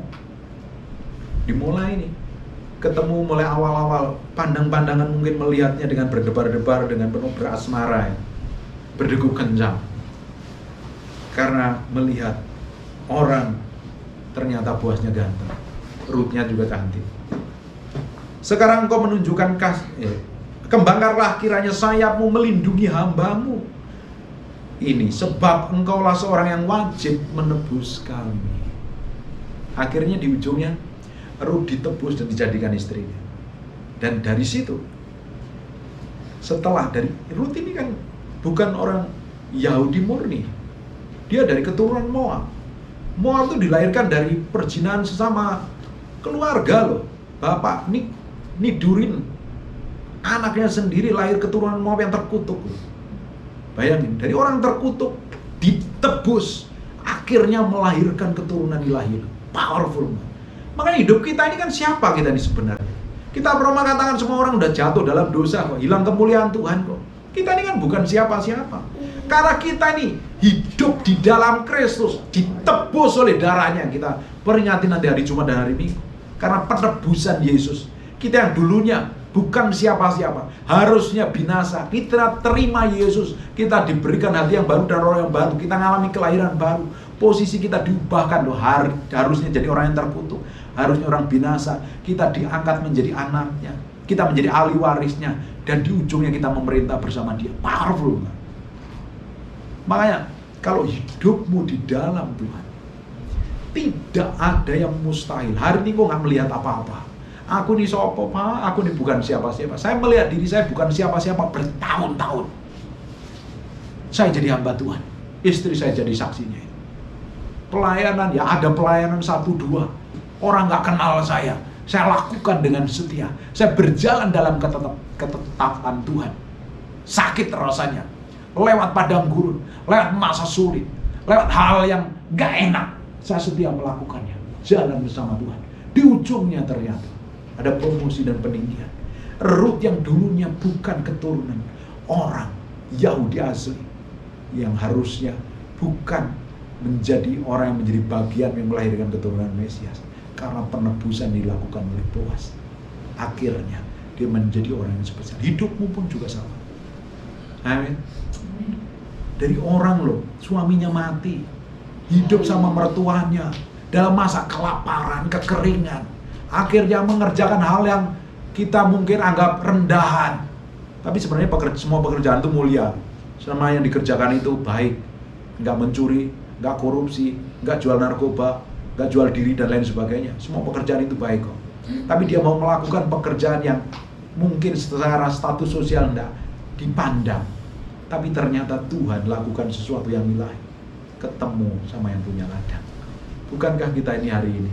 Dimulai ini, ketemu mulai awal-awal, pandang-pandangan mungkin melihatnya dengan berdebar-debar, dengan penuh berasmara, berdegup kencang. Karena melihat orang ternyata bosnya ganteng, Rutnya juga cantik. Sekarang engkau menunjukkan kembangkanlah kiranya sayapmu melindungi hambamu ini, sebab engkaulah seorang yang wajib menebus kami. Akhirnya di ujungnya Ruth ditebus dan dijadikan istrinya. Dan dari situ, setelah dari Ruth ini kan bukan orang Yahudi murni, dia dari keturunan Moab. Moab itu dilahirkan dari perzinahan sesama keluarga loh. Bapak nidurin anaknya sendiri, lahir keturunan Moab yang terkutuk loh. Bayangin, dari orang terkutuk ditebus, akhirnya melahirkan keturunan ilahi. Powerful. Makanya hidup kita ini kan siapa kita ini sebenarnya? Kita pernah mengatakan semua orang udah jatuh dalam dosa kok, hilang kemuliaan Tuhan kok. Kita ini kan bukan siapa-siapa. Karena kita ini hidup di dalam Kristus, ditebus oleh darahnya. Kita peringati nanti hari Jumat dan hari Minggu. Karena penebusan Yesus. Kita yang dulunya bukan siapa-siapa, harusnya binasa. Kita terima Yesus, kita diberikan hati yang baru dan roh yang baru. Kita mengalami kelahiran baru. Posisi kita diubahkan loh. Harusnya jadi orang yang terkutuk, harusnya orang binasa. Kita diangkat menjadi anaknya, kita menjadi ahli warisnya, dan di ujungnya kita memerintah bersama Dia. Powerful. Makanya kalau hidupmu di dalam Tuhan, tidak ada yang mustahil. Hari ini kok nggak melihat apa-apa. Aku ini sopo Pak, aku ini bukan siapa-siapa. Saya melihat diri saya bukan siapa-siapa bertahun-tahun. Saya jadi hamba Tuhan, istri saya jadi saksinya. Pelayanan, ya ada pelayanan 1-2, orang nggak kenal saya lakukan dengan setia. Saya berjalan dalam ketetapan Tuhan. Sakit rasanya, lewat padang gurun, lewat masa sulit, lewat hal yang gak enak, saya setia melakukannya. Jalan bersama Tuhan. Di ujungnya ternyata ada promosi dan peninggian. Ruth yang dulunya bukan keturunan orang Yahudi asli, yang harusnya bukan menjadi orang yang menjadi bagian yang melahirkan keturunan Mesias, karena penebusan dilakukan oleh Boaz, akhirnya dia menjadi orang yang spesial. Hidupmu pun juga sama. Amin. Dari orang loh, suaminya mati, hidup sama mertuanya dalam masa kelaparan, kekeringan, akhirnya mengerjakan hal yang kita mungkin anggap rendahan, tapi sebenarnya semua pekerjaan itu mulia. Selama yang dikerjakan itu baik, nggak mencuri, nggak korupsi, nggak jual narkoba, nggak jual diri dan lain sebagainya. Semua pekerjaan itu baik kok. Tapi dia mau melakukan pekerjaan yang mungkin secara status sosial enggak dipandang, tapi ternyata Tuhan lakukan sesuatu yang ilahi, ketemu sama yang punya ladang. Bukankah kita ini hari ini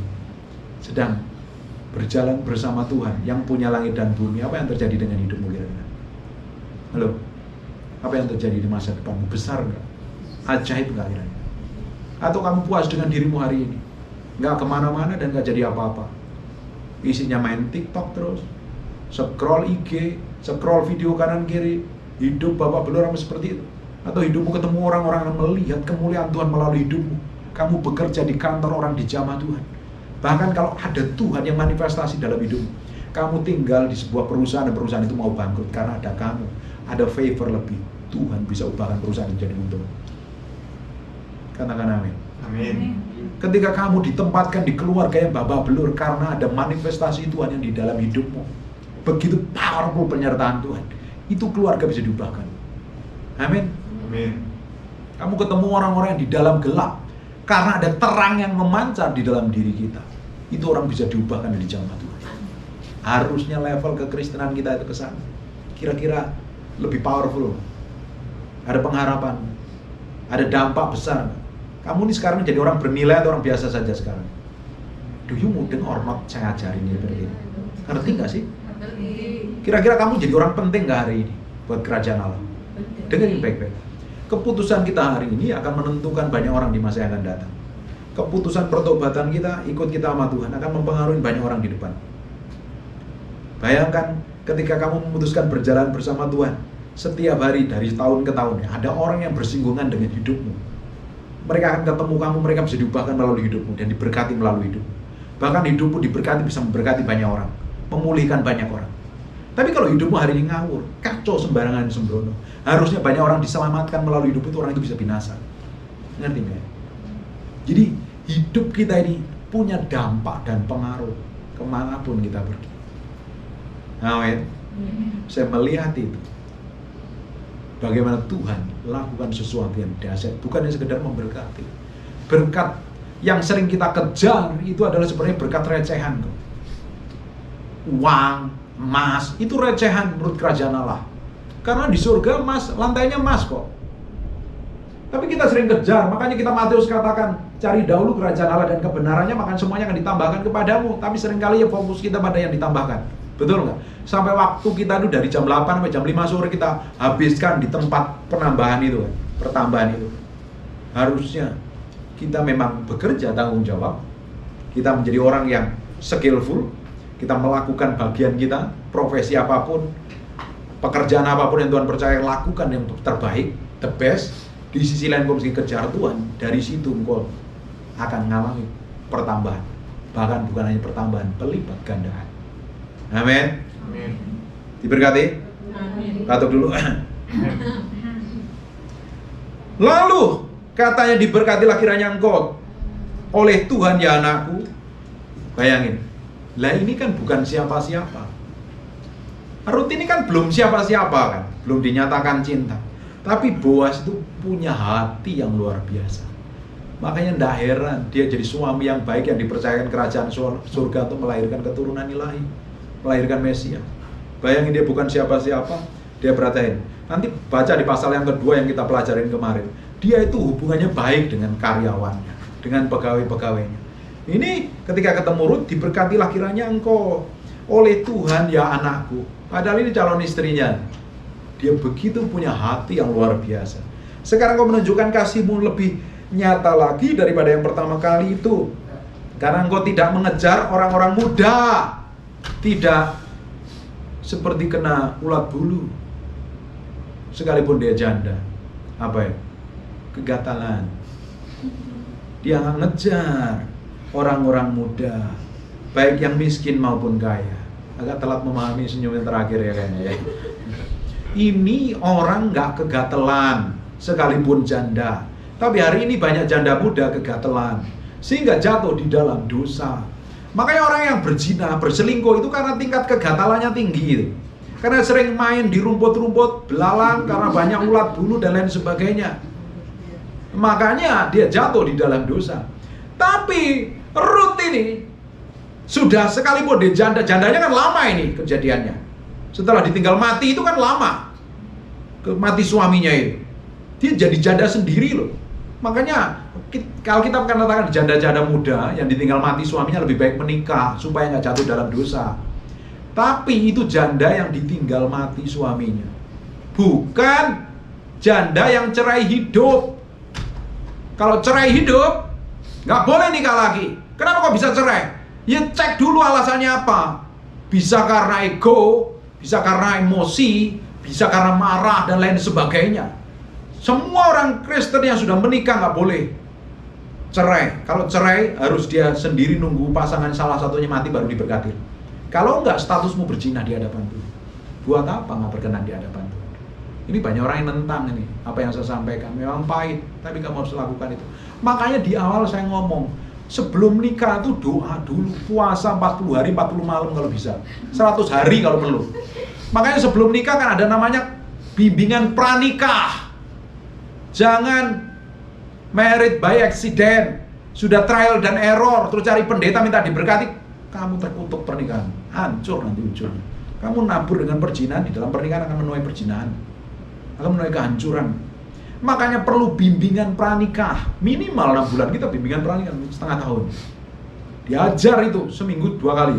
sedang berjalan bersama Tuhan yang punya langit dan bumi? Apa yang terjadi dengan hidupmu kira-kira? Halo? Apa yang terjadi di masa depanmu? Besar enggak? Ajaib enggak kira-kira? Atau kamu puas dengan dirimu hari ini? Nggak kemana-mana dan nggak jadi apa-apa. Isinya main TikTok terus, scroll IG, scroll video kanan kiri, hidup babak belur seperti itu. Atau hidupmu ketemu orang-orang yang melihat kemuliaan Tuhan melalui hidupmu. Kamu bekerja di kantor, orang dijamah Tuhan. Bahkan kalau ada Tuhan yang manifestasi dalam hidupmu, kamu tinggal di sebuah perusahaan dan perusahaan itu mau bangkrut karena ada kamu, ada favor lebih. Tuhan bisa ubahkan perusahaan menjadi untung. Katakan amin. Amin. Ketika kamu ditempatkan di keluarga yang babak belur karena ada manifestasi Tuhan yang di dalam hidupmu, begitu powerful penyertaan Tuhan, itu keluarga bisa diubahkan. Amin. Amin. Kamu ketemu orang-orang yang di dalam gelap karena ada terang yang memancar di dalam diri kita, itu orang bisa diubahkan dari jamah Tuhan. Harusnya level kekristenan kita itu ke sana. Kira-kira lebih powerful, ada pengharapan, ada dampak besar. Kamu ini sekarang jadi orang bernilai atau orang biasa saja sekarang? Do you mudeng or not? Saya ajarin ini seperti ini. Ngerti nggak sih? Kira-kira kamu jadi orang penting nggak hari ini buat kerajaan Allah? Dengerin baik-baik. Keputusan kita hari ini akan menentukan banyak orang di masa yang akan datang. Keputusan pertobatan kita, ikut kita sama Tuhan, akan mempengaruhi banyak orang di depan. Bayangkan ketika kamu memutuskan berjalan bersama Tuhan, setiap hari dari tahun ke tahun, ada orang yang bersinggungan dengan hidupmu. Mereka akan ketemu kamu, mereka bisa diubahkan melalui hidupmu dan diberkati melalui hidupmu. Bahkan hidupmu diberkati bisa memberkati banyak orang, memulihkan banyak orang. Tapi kalau hidupmu hari ini ngawur, kacau sembarangan sembrono, harusnya banyak orang diselamatkan melalui hidup itu, orang itu bisa binasa. Ngerti nggak? Jadi hidup kita ini punya dampak dan pengaruh kemanapun kita pergi. Amin. Saya melihat itu. Bagaimana Tuhan lakukan sesuatu yang dahsyat, bukannya sekedar memberkati. Berkat yang sering kita kejar itu adalah sebenarnya berkat recehan kok. Uang, emas, itu recehan menurut kerajaan Allah. Karena di surga emas, lantainya emas kok. Tapi kita sering kejar, makanya kita Matius katakan, cari dahulu kerajaan Allah dan kebenarannya, maka semuanya akan ditambahkan kepadamu. Tapi seringkali ya fokus kita pada yang ditambahkan. Betul nggak? Sampai waktu kita itu dari jam 8 sampai jam 5 sore kita habiskan di tempat penambahan itu, pertambahan itu. Harusnya kita memang bekerja tanggung jawab, kita menjadi orang yang skillful, kita melakukan bagian kita, profesi apapun, pekerjaan apapun yang Tuhan percaya, lakukan yang terbaik, the best. Di sisi lain kau mesti kejar Tuhan, dari situ kau akan mengalami pertambahan, bahkan bukan hanya pertambahan, pelipat gandaan. Amin. Amin. Diberkati. Amin. Katuk dulu. Lalu katanya diberkatilah kiranya engkau oleh Tuhan ya anakku. Bayangin, lah ini kan bukan siapa-siapa. Rut ini kan belum siapa-siapa kan, belum dinyatakan cinta. Tapi Boas itu punya hati yang luar biasa. Makanya tidak heran dia jadi suami yang baik yang dipercayakan kerajaan surga untuk melahirkan keturunan ilahi, melahirkan Mesias. Bayangin dia bukan siapa-siapa, dia perhatiin. Nanti baca di pasal yang kedua yang kita pelajarin kemarin. Dia itu hubungannya baik dengan karyawannya, dengan pegawai-pegawainya. Ini ketika ketemu Rut, diberkatilah kiranya engkau oleh Tuhan ya anakku. Padahal ini calon istrinya. Dia begitu punya hati yang luar biasa. Sekarang kau menunjukkan kasihmu lebih nyata lagi daripada yang pertama kali itu. Karena engkau tidak mengejar orang-orang muda. Tidak seperti kena ulat bulu. Sekalipun dia janda. Apa ya? Kegatalan. Dia nggak ngejar orang-orang muda, baik yang miskin maupun kaya. Agak telat memahami senyum yang terakhir ya kayaknya ya. Ini orang nggak kegatelan, sekalipun janda. Tapi hari ini banyak janda muda kegatelan, sehingga jatuh di dalam dosa. Makanya orang yang berzina, berselingkuh itu karena tingkat kegatalannya tinggi. Karena sering main di rumput-rumput, belalang, karena banyak ulat bulu dan lain sebagainya. Makanya dia jatuh di dalam dosa. Tapi Rut ini sudah sekalipun dia jandanya kan lama ini kejadiannya. Setelah ditinggal mati itu kan lama, mati suaminya itu. Dia jadi janda sendiri loh. Makanya kalau kita akan katakan janda-janda muda yang ditinggal mati suaminya lebih baik menikah supaya nggak jatuh dalam dosa. Tapi itu janda yang ditinggal mati suaminya, bukan janda yang cerai hidup. Kalau cerai hidup nggak boleh nikah lagi. Kenapa kok bisa cerai? Ya cek dulu alasannya apa. Bisa karena ego, bisa karena emosi, bisa karena marah dan lain sebagainya. Semua orang Kristen yang sudah menikah nggak boleh cerai. Kalau cerai harus dia sendiri nunggu pasangan salah satunya mati baru diberkati. Kalau enggak, statusmu berzina di hadapan Tuhan. Buat apa nggak berkenan di hadapan Tuhan? Ini banyak orang yang nentang ini apa yang saya sampaikan. Memang pahit, tapi kamu harus lakukan itu. Makanya di awal saya ngomong, sebelum nikah itu doa dulu, puasa 40 hari 40 malam kalau bisa, 100 hari kalau perlu. Makanya sebelum nikah kan ada namanya bimbingan pranikah. Jangan married by accident, sudah trial dan error, terus cari pendeta minta diberkati, kamu terkutuk pernikahan, hancur nanti ujungnya. Kamu nabur dengan perzinahan, di dalam pernikahan akan menuai perzinahan, akan menuai kehancuran. Makanya perlu bimbingan pranikah, minimal 6 bulan kita bimbingan pranikah, setengah tahun. Diajar itu seminggu 2 kali,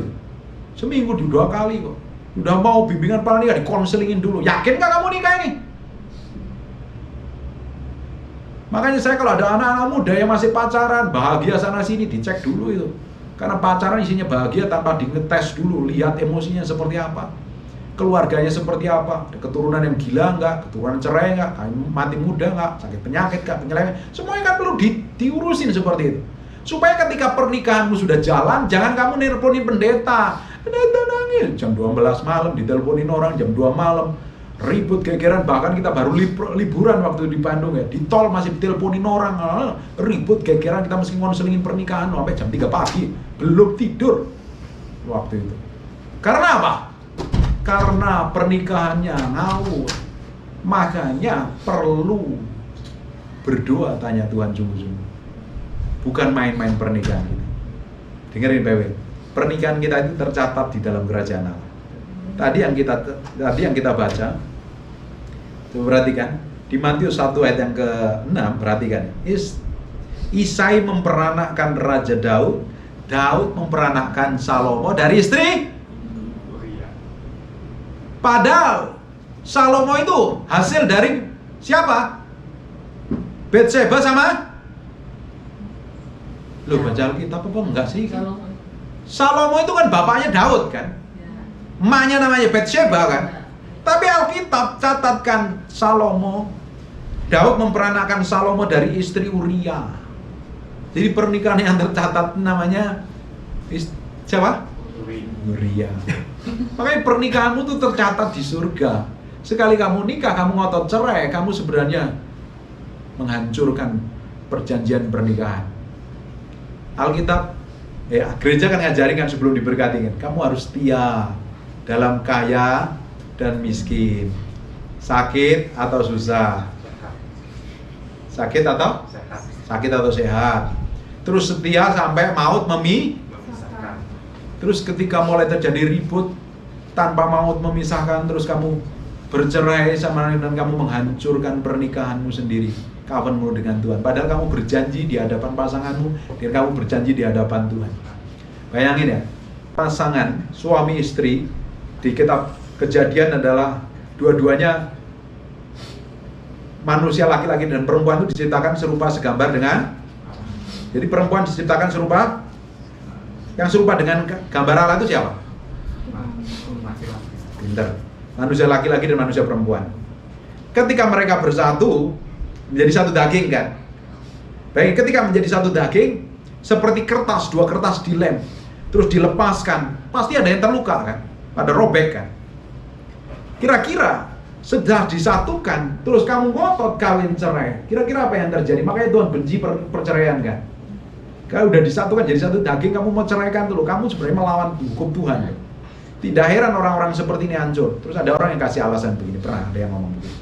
seminggu 2 kali kok. Udah mau bimbingan pranikah, dikonselingin dulu. Yakin gak kamu nikah ini? Makanya saya kalau ada anak-anak muda yang masih pacaran, bahagia sana sini, dicek dulu itu. Karena pacaran isinya bahagia tanpa ngetes dulu, lihat emosinya seperti apa, keluarganya seperti apa, ada keturunan yang gila enggak, keturunan cerai enggak, mati muda enggak, sakit penyakit enggak, penyelewengan, semuanya kan perlu diurusin seperti itu. Supaya ketika pernikahanmu sudah jalan, jangan kamu nelponin pendeta. Pendeta nangis, jam 12 malam diteleponin orang, jam 2 malam, ribut gegeran. Bahkan kita baru liburan waktu di Bandung ya, di tol masih diteleponin orang, ribut gegeran, kita mesti ngonselingin pernikahan sampai jam 3 pagi, belum tidur waktu itu. Karena apa? Karena pernikahannya ngawur. Makanya perlu berdoa, tanya Tuhan sungguh-sungguh. Bukan main-main pernikahan kita. Dengerin baik-baik. Pernikahan kita itu tercatat di dalam kerajaan Allah. Tadi yang kita baca, coba perhatikan di Matius 1 ayat yang ke-6, perhatikan. Isai memperanakkan Raja Daud, Daud memperanakkan Salomo dari istri. Padahal Salomo itu hasil dari siapa? Batseba sama? Loh, baca Alkitab apa enggak sih? Salomo itu kan bapaknya Daud kan? Emaknya namanya Batseba kan? Tapi Alkitab catatkan Salomo, Daud memperanakkan Salomo dari istri Uria. Jadi pernikahan yang tercatat namanya siapa? Uria. Makanya pernikahanmu itu tercatat di surga. Sekali kamu nikah, kamu ngotot cerai, kamu sebenarnya menghancurkan perjanjian pernikahan. Alkitab, gereja kan ngajarin kan sebelum diberkati kan, kamu harus setia dalam kaya dan miskin, sakit atau susah, sakit atau sehat, terus setia sampai maut memisahkan. Terus ketika mulai terjadi ribut tanpa maut memisahkan, terus kamu bercerai sama dan kamu menghancurkan pernikahanmu sendiri, covenantmu dengan Tuhan. Padahal kamu berjanji di hadapan pasanganmu, dan kamu berjanji di hadapan Tuhan. Bayangin ya, pasangan suami istri di kitab Kejadian adalah dua-duanya manusia laki-laki dan perempuan itu diciptakan serupa segambar dengan. Jadi perempuan diciptakan serupa, yang serupa dengan gambar Allah itu siapa? Pinter. Manusia laki-laki dan manusia perempuan. Ketika mereka bersatu menjadi satu daging kan. Baik, ketika menjadi satu daging seperti kertas, dua kertas dilem, terus dilepaskan, pasti ada yang terluka kan, ada robek kan. Kira-kira sudah disatukan, terus kamu ngotot kawin cerai, kira-kira apa yang terjadi? Makanya Tuhan benci perceraian kan. Kalau udah disatukan jadi satu daging, kamu mau ceraikan dulu, kamu sebenarnya melawan hukum Tuhan. Tidak heran orang-orang seperti ini hancur. Terus ada orang yang kasih alasan begini, pernah ada yang ngomong begini,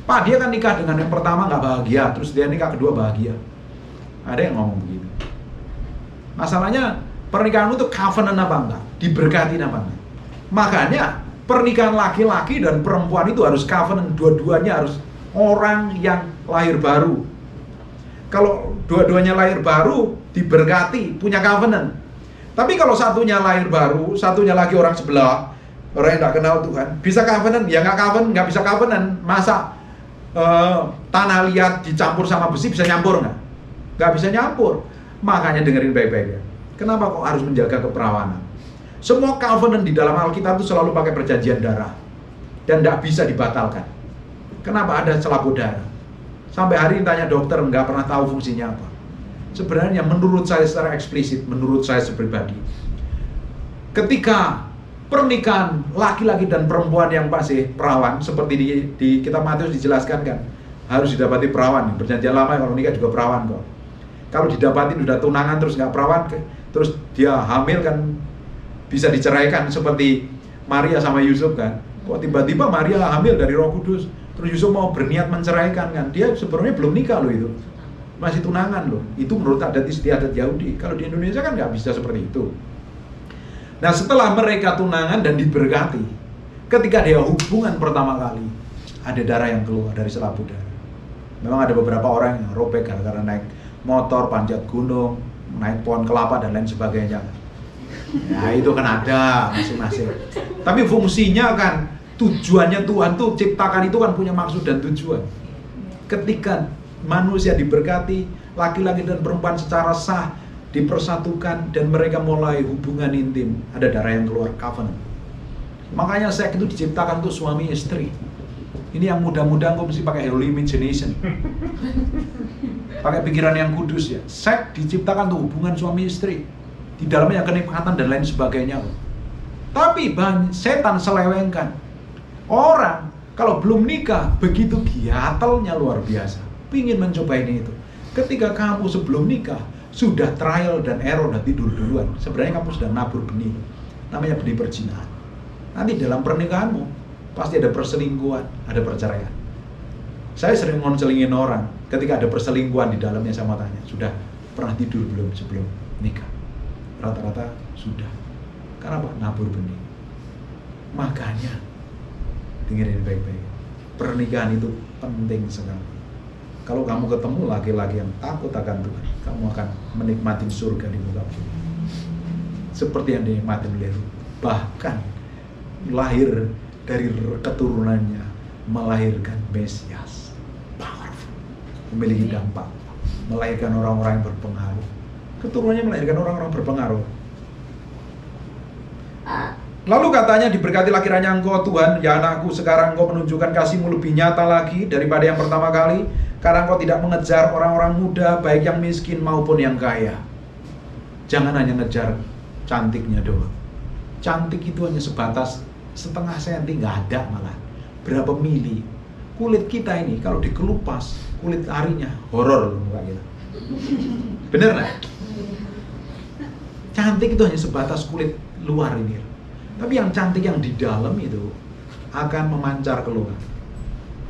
Pak, dia kan nikah dengan yang pertama nggak bahagia, terus dia nikah kedua bahagia. Ada yang ngomong begitu. Masalahnya pernikahanmu itu covenant apa enggak? Diberkati apa enggak? Makanya pernikahan laki-laki dan perempuan itu harus covenant, dua-duanya harus orang yang lahir baru. Kalau dua-duanya lahir baru, diberkati, punya covenant. Tapi kalau satunya lahir baru, satunya lagi orang sebelah, orang yang tidak kenal Tuhan, bisa covenant? Ya nggak bisa covenant. Masa tanah liat dicampur sama besi bisa nyampur nggak? Nggak bisa nyampur. Makanya dengerin baik-baik ya. Kenapa kok harus menjaga keperawanan? Semua covenant di dalam Alkitab itu selalu pakai perjanjian darah dan tidak bisa dibatalkan. Kenapa ada selaput darah? Sampai hari ini tanya dokter nggak pernah tahu fungsinya apa. Sebenarnya menurut saya secara eksplisit, menurut saya pribadi, ketika pernikahan laki-laki dan perempuan yang masih perawan, seperti di kitab Matius dijelaskan kan, harus didapati perawan. Perjanjian lama kalau nikah juga perawan kok. Kalau didapatin udah tunangan terus nggak perawan, terus dia hamil kan bisa diceraikan seperti Maria sama Yusuf kan. Kok tiba-tiba Maria hamil dari Roh Kudus, terus Yusuf mau berniat menceraikan kan. Dia sebenarnya belum nikah loh itu. Masih tunangan loh. Itu menurut adat istiadat Yahudi. Kalau di Indonesia kan nggak bisa seperti itu. Nah, setelah mereka tunangan dan diberkati, ketika dia hubungan pertama kali, ada darah yang keluar dari selaput darah. Memang ada beberapa orang yang robek karena naik motor, panjat gunung, naik pohon kelapa dan lain sebagainya. Nah, itu kan ada masing-masing. Tapi fungsinya kan, tujuannya Tuhan tuh ciptakan itu kan punya maksud dan tujuan. Ketika manusia diberkati, laki-laki dan perempuan secara sah dipersatukan dan mereka mulai hubungan intim, ada darah yang keluar, covenant. Makanya seks itu diciptakan tuh suami istri. Ini yang muda-muda kok mesti pakai holy imagination, pakai pikiran yang kudus ya. Seks diciptakan tuh hubungan suami istri, di dalamnya kenikmatan dan lain sebagainya. Tapi setan selewengkan. Orang kalau belum nikah begitu giatelnya luar biasa, pingin mencoba ini itu. Ketika kamu sebelum nikah sudah trial dan error dan tidur duluan, sebenarnya kamu sudah nabur benih, namanya benih perzinahan. Nanti dalam pernikahanmu pasti ada perselingkuhan, ada perceraian. Saya sering ngonselingin orang, ketika ada perselingkuhan di dalamnya saya mau tanya, sudah pernah tidur belum sebelum nikah? Rata-rata sudah. Karena apa? Nabur benih. Makanya dengerin baik-baik, pernikahan itu penting sekali. Kalau kamu ketemu laki-laki yang takut akan Tuhan, kamu akan menikmati surga di muka bumi seperti yang dinikmati oleh Ruth. Bahkan lahir dari keturunannya melahirkan Mesias, powerful, memiliki dampak, melahirkan orang-orang yang berpengaruh. Keturunannya melahirkan orang-orang berpengaruh. Lalu katanya, diberkatilah kiranya engkau Tuhan, ya anakku, sekarang engkau menunjukkan kasih-Mu lebih nyata lagi daripada yang pertama kali, karena engkau tidak mengejar orang-orang muda, baik yang miskin maupun yang kaya. Jangan hanya ngejar cantiknya doang. Cantik itu hanya sebatas setengah senti, nggak ada malah. Berapa mili. Kulit kita ini kalau dikelupas, kulit arinya horor loh muka kita. Bener nggak? Cantik itu hanya sebatas kulit luar ini. Tapi yang cantik yang di dalam itu akan memancar keluar.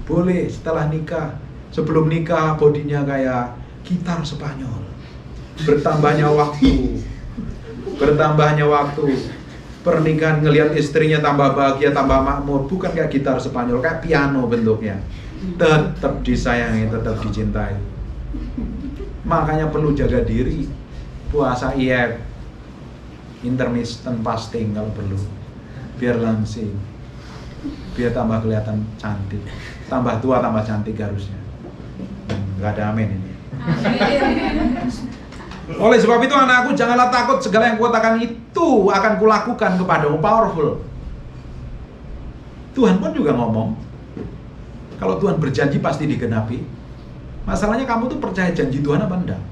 Boleh setelah nikah, sebelum nikah bodinya kayak gitar Spanyol. Bertambahnya waktu, pernikahan ngelihat istrinya tambah bahagia, tambah makmur, bukan kayak gitar Spanyol, kayak piano bentuknya. Tetap disayangi, tetap dicintai. Makanya perlu jaga diri, puasa IF, intermittent fasting kalau perlu, biar langsing, biar tambah kelihatan cantik, tambah tua tambah cantik harusnya. Nggak ada amin ini. Oleh sebab itu anakku, janganlah takut, segala yang kukatakan itu akan kulakukan kepadamu. Powerful. Tuhan pun juga ngomong, kalau Tuhan berjanji pasti digenapi. Masalahnya kamu tuh percaya janji Tuhan apa enggak?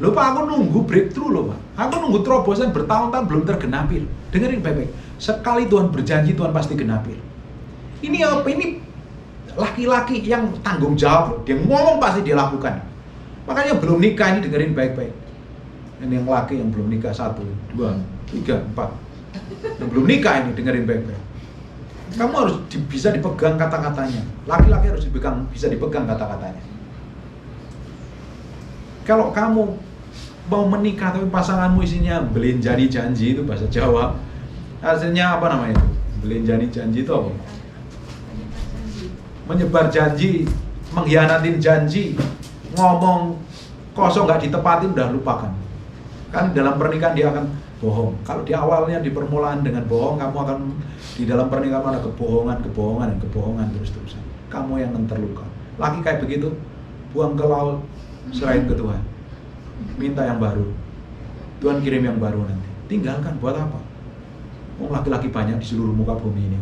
Loh Pak, aku nunggu breakthrough loh Pak. Aku nunggu terobosan bertahun-tahun belum tergenapi. Dengerin baik-baik. Sekali Tuhan berjanji, Tuhan pasti genapi. Ini apa? Ini laki-laki yang tanggung jawab. Dia ngomong pasti dia lakukan. Makanya belum nikah ini dengerin baik-baik. Ini yang laki yang belum nikah 1, 2, 3, 4. Yang belum nikah ini dengerin baik-baik. Kamu harus bisa dipegang kata-katanya. Laki-laki harus bisa dipegang kata-katanya. Kalau kamu mau menikah tapi pasanganmu isinya belinjani janji, itu bahasa Jawa. Hasilnya apa namanya itu? Belinjani janji itu apa? Menyebar janji, mengkhianatin janji, ngomong kosong nggak ditepatin, udah lupakan. Kan dalam pernikahan dia akan bohong. Kalau di awalnya di permulaan dengan bohong, kamu akan di dalam pernikahan ada kebohongan terus-terusan. Kamu yang terluka. Laki kayak begitu, buang ke laut, serahin ke Tuhan. Minta yang baru. Tuhan kirim yang baru nanti. Tinggalkan buat apa? Laki-laki banyak di seluruh muka bumi ini.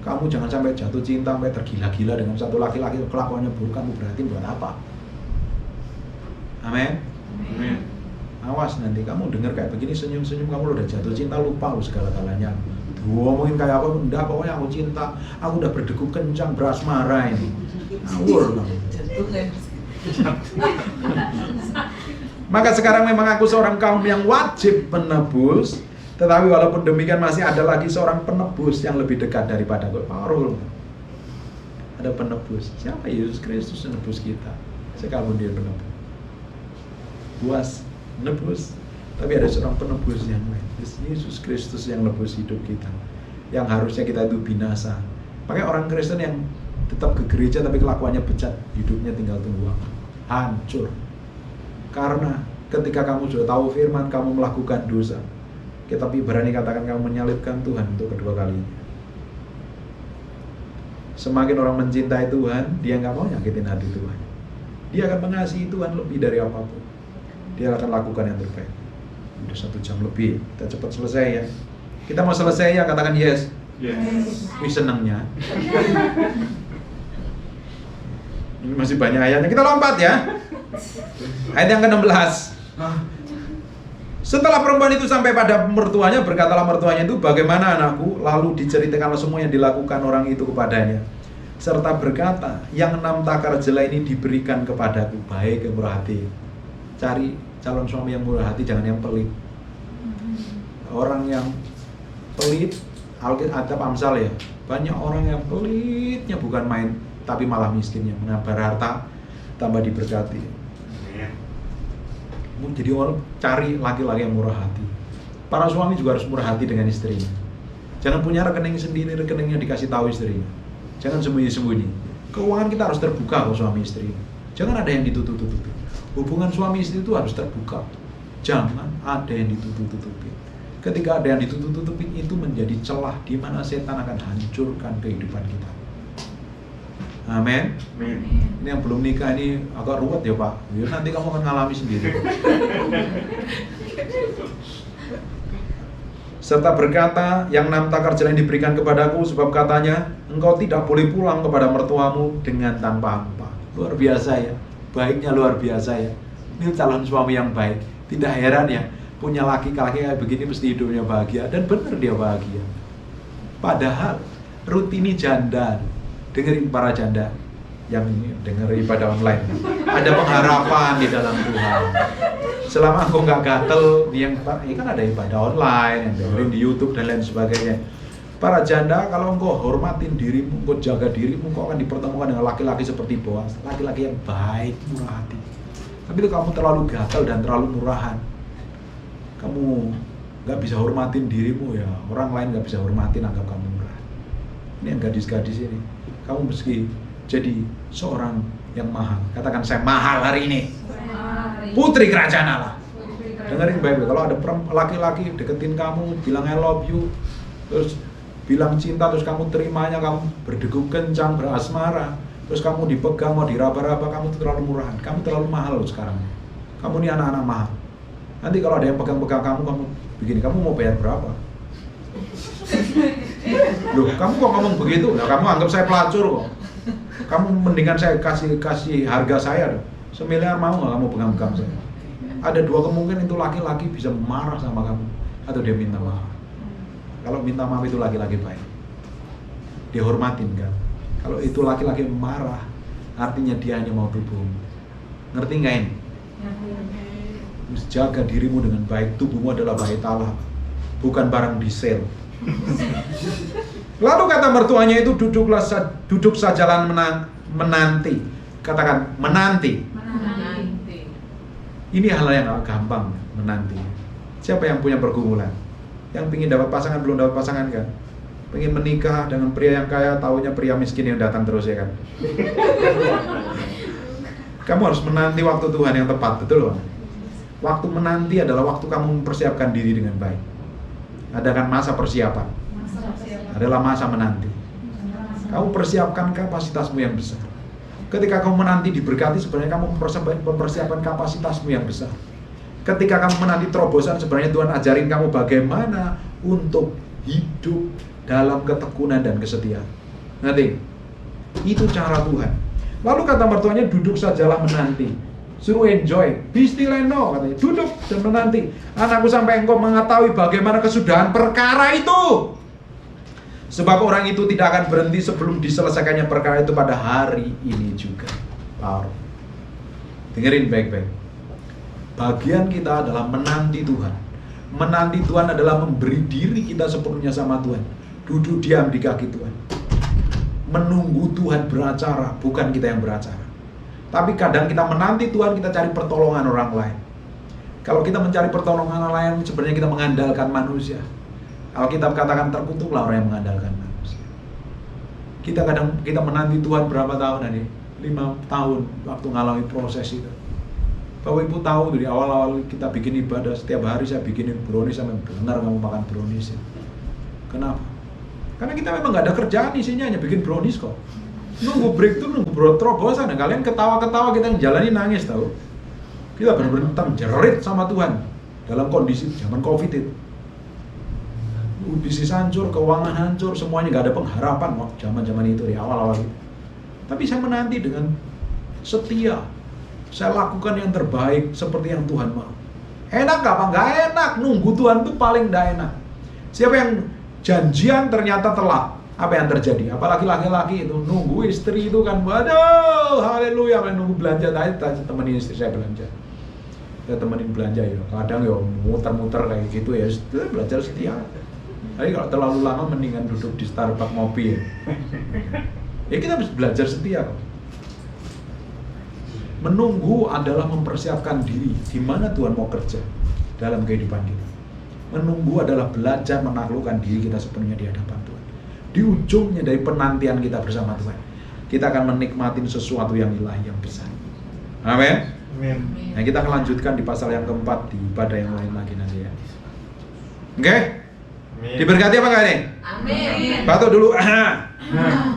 Kamu jangan sampai jatuh cinta, sampai tergila-gila dengan satu laki-laki, kelakuannya buruk, kamu berarti buat apa? Amin. Amin. Awas nanti kamu dengar kayak begini senyum-senyum, kamu udah jatuh cinta, lupa lu segala-galanya. Ngomongin kayak apa, enggak, pokoknya aku cinta, aku udah berdegup kencang, berasmara ini. Ngawur kamu. Maka sekarang memang aku seorang kaum yang wajib menebus, tetapi walaupun demikian masih ada lagi seorang penebus yang lebih dekat daripada aku. Powerful. Ada penebus. Siapa? Yesus Kristus menebus kita. Sekalipun dia penebus. Buas menebus, tapi ada seorang penebus yang lain. Yesus Kristus yang menebus hidup kita. Yang harusnya kita itu binasa. Pakai orang Kristen yang tetap ke gereja tapi kelakuannya bejat, hidupnya tinggal tunggu waktu. Hancur. Karena ketika kamu sudah tahu firman, kamu melakukan dosa. Tapi berani katakan kamu menyalibkan Tuhan untuk kedua kalinya. Semakin orang mencintai Tuhan, dia nggak mau nyakitin hati Tuhan. Dia akan mengasihi Tuhan lebih dari apapun. Dia akan lakukan yang terbaik. Udah 1 jam lebih, kita cepat selesai ya. Kita mau selesai ya, katakan yes. Yes. Wih senangnya. Ini masih banyak ayatnya, kita lompat ya. Ayat yang ke-16. Setelah perempuan itu sampai pada mertuanya, berkatalah mertuanya itu, bagaimana anakku? Lalu diceritakanlah semua yang dilakukan orang itu kepadanya. Serta berkata, yang 6 takar jela ini diberikan kepadaku. Baik yang murah hati. Cari calon suami yang murah hati, jangan yang pelit. Orang yang pelit, Alkitab Amsal ya, banyak orang yang pelitnya bukan main, tapi malah miskinnya. Menabar harta, tambah diberkati. Jadi orang cari laki-laki yang murah hati. Para suami juga harus murah hati dengan istrinya. Jangan punya rekening sendiri, rekeningnya dikasih tahu istrinya. Jangan sembunyi-sembunyi. Keuangan kita harus terbuka kalau suami istri. Jangan ada yang ditutup-tutupi. Hubungan suami istri itu harus terbuka. Jangan ada yang ditutup-tutupi. Ketika ada yang ditutup-tutupi itu menjadi celah di mana setan akan hancurkan kehidupan kita. Amin. Ini yang belum nikah ini agak ruwet ya Pak. Ya, nanti kamu akan ngalami sendiri. Serta berkata, yang 6 takar jalan diberikan kepadaku, sebab katanya, engkau tidak boleh pulang kepada mertuamu dengan tanpa hampa. Luar biasa ya, baiknya luar biasa ya. Ini calon suami yang baik. Tidak heran ya, punya laki-laki kayak begini mesti hidupnya bahagia. Dan benar dia bahagia. Padahal, rutini janda, dengerin para janda yang dengerin ibadah online. Ada pengharapan di dalam Tuhan. Selama engkau nggak gatel, yang kan ada ibadah online, yang dengerin di YouTube dan lain sebagainya. Para janda, kalau engkau hormatin dirimu, engkau jaga dirimu, engkau akan dipertemukan dengan laki-laki seperti Boaz, laki-laki yang baik, murah hati. Tapi itu kamu terlalu gatel dan terlalu murahan, kamu nggak bisa hormatin dirimu ya, orang lain nggak bisa hormatin, anggap kamu murah. Ini yang gadis-gadis ini, kamu meski jadi seorang yang mahal. Katakan, saya mahal hari ini. Putri kerajaan Allah. Dengerin baik-baik. Kalau ada laki-laki deketin kamu, bilang I love you, terus bilang cinta, terus kamu terimanya, kamu berdegup kencang, berasmara, terus kamu dipegang, mau diraba-raba, kamu terlalu murahan. Kamu terlalu mahal loh sekarang. Kamu ini anak-anak mahal. Nanti kalau ada yang pegang-pegang kamu begini, kamu mau bayar berapa? Loh, kamu kok ngomong begitu? Nah, kamu anggap saya pelacur kok. Kamu mendingan saya kasih harga saya dong. $1 miliar mau nggak kamu pegang-pegang saya? Ada 2 kemungkinan, itu laki-laki bisa marah sama kamu atau dia minta maaf. Kalau minta maaf itu laki-laki baik, dihormatin kan. Kalau itu laki-laki marah, artinya dia hanya mau tubuhmu. Ngerti nggak ini? Jaga dirimu dengan baik. Tubuhmu adalah bait Allah, bukan barang di sale. Lalu kata mertuanya itu, duduk sajalah menanti. Katakan, menanti. Ini hal yang gampang, menanti. Siapa yang punya pergumulan? Yang ingin dapat pasangan, belum dapat pasangan kan? Pengen menikah dengan pria yang kaya, taunya pria miskin yang datang terus ya kan? Kamu harus menanti waktu Tuhan yang tepat, betul loh. Waktu menanti adalah waktu kamu mempersiapkan diri dengan baik. Ada kan masa persiapan, adalah masa menanti. Kamu persiapkan kapasitasmu yang besar. Ketika kamu menanti diberkati, sebenarnya kamu mempersiapkan kapasitasmu yang besar. Ketika kamu menanti terobosan, sebenarnya Tuhan ajarin kamu bagaimana untuk hidup dalam ketekunan dan kesetiaan. Ngerti? Itu cara Tuhan. Lalu kata mertuanya, duduk sajalah menanti. Suruh enjoy, be still and know, katanya. Duduk dan menanti. Anakku, sampai engkau mengetahui bagaimana kesudahan perkara itu. Sebab orang itu tidak akan berhenti sebelum diselesaikannya perkara itu pada hari ini juga. Power. Dengerin baik-baik. Bagian kita adalah menanti Tuhan. Menanti Tuhan adalah memberi diri kita sepenuhnya sama Tuhan. Duduk diam di kaki Tuhan. Menunggu Tuhan beracara, bukan kita yang beracara. Tapi kadang kita menanti Tuhan, kita cari pertolongan orang lain. Kalau kita mencari pertolongan orang lain, sebenarnya kita mengandalkan manusia. Alkitab katakan, terkutuklah orang yang mengandalkan manusia. Kita menanti Tuhan berapa tahun tadi? 5 tahun waktu ngalami proses itu. Bapak Ibu tahu dari awal-awal kita bikin ibadah, setiap hari saya bikinin brownies, sampai benar kamu makan brownies ya. Kenapa? Karena kita memang nggak ada kerjaan, isinya hanya bikin brownies kok. Nunggu breakthrough, nunggu terobosan. Kalian ketawa-ketawa, kita yang jalani nangis tahu. Kita benar-benar jerit sama Tuhan dalam kondisi zaman COVID itu. Bisnis hancur, keuangan hancur, semuanya nggak ada pengharapan waktu zaman-zaman itu di awal-awal itu. Tapi saya menanti dengan setia. Saya lakukan yang terbaik seperti yang Tuhan mau. Enak nggak Pak? Nggak enak. Nunggu Tuhan itu paling nggak enak. Siapa yang janjian ternyata telat, apa yang terjadi? Apalagi laki-laki itu nunggu istri itu kan, waduh, haleluya, nunggu belanja tadi temenin istri saya belanja. Ya temenin belanja ya. Kadang ya muter-muter kayak gitu ya. Belajar setia. Tapi kalau terlalu lama mendingan duduk di Starbucks ngopi ya. Ya kita harus belajar setia kok. Menunggu adalah mempersiapkan diri di mana Tuhan mau kerja dalam kehidupan kita. Menunggu adalah belajar menaklukkan diri kita sepenuhnya di hadapan Tuhan. Di ujungnya dari penantian kita bersama Tuhan, kita akan menikmati sesuatu yang ilahi yang besar. Amin. Amin. Nah, kita akan lanjutkan di pasal yang keempat di ibadah yang lain lagi nanti ya. Oke? Amin. Diberkati apa enggak nih? Amin. Batuk dulu.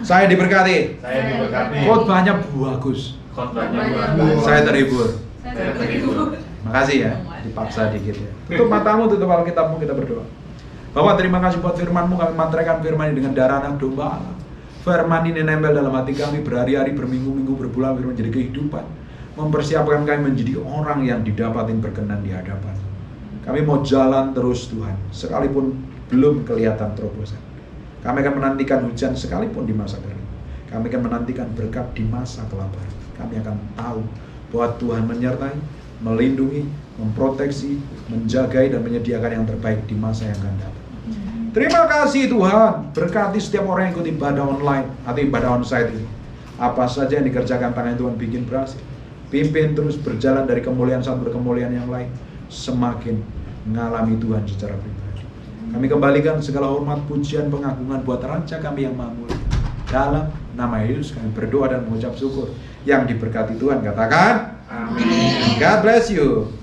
Saya diberkati. Saya diberkati. Khotbahnya bagus. Khotbahnya Khotbahnya bagus. Saya terhibur. Saya terhibur. Makasih ya. Dipaksa dikit ya. Tutup matamu, tutup Alkitabmu, kita berdoa. Bapak, terima kasih buat firman-Mu, kami mantraikan firman ini dengan darah anak domba Allah. Firman ini nempel dalam hati kami berhari-hari, berminggu-minggu, berbulan, menjadi kehidupan. Mempersiapkan kami menjadi orang yang didapatin berkenan di hadapan. Kami mau jalan terus Tuhan, sekalipun belum kelihatan terobosan. Kami akan menantikan hujan sekalipun di masa kering. Kami akan menantikan berkat di masa kelaparan. Kami akan tahu bahwa Tuhan menyertai, melindungi, memproteksi, menjagai, dan menyediakan yang terbaik di masa yang akan datang. Terima kasih Tuhan, berkati setiap orang yang ikut ibadah online atau ibadah onsite ini. Apa saja yang dikerjakan tangan Tuhan bikin berhasil. Pimpin terus berjalan dari kemuliaan satu ke kemuliaan yang lain, semakin mengalami Tuhan secara pribadi. Kami kembalikan segala hormat, pujian, pengagungan buat Raja kami yang maha mulia. Dalam nama Yesus kami berdoa dan mengucap syukur. Yang diberkati Tuhan katakan, Amin. God bless you.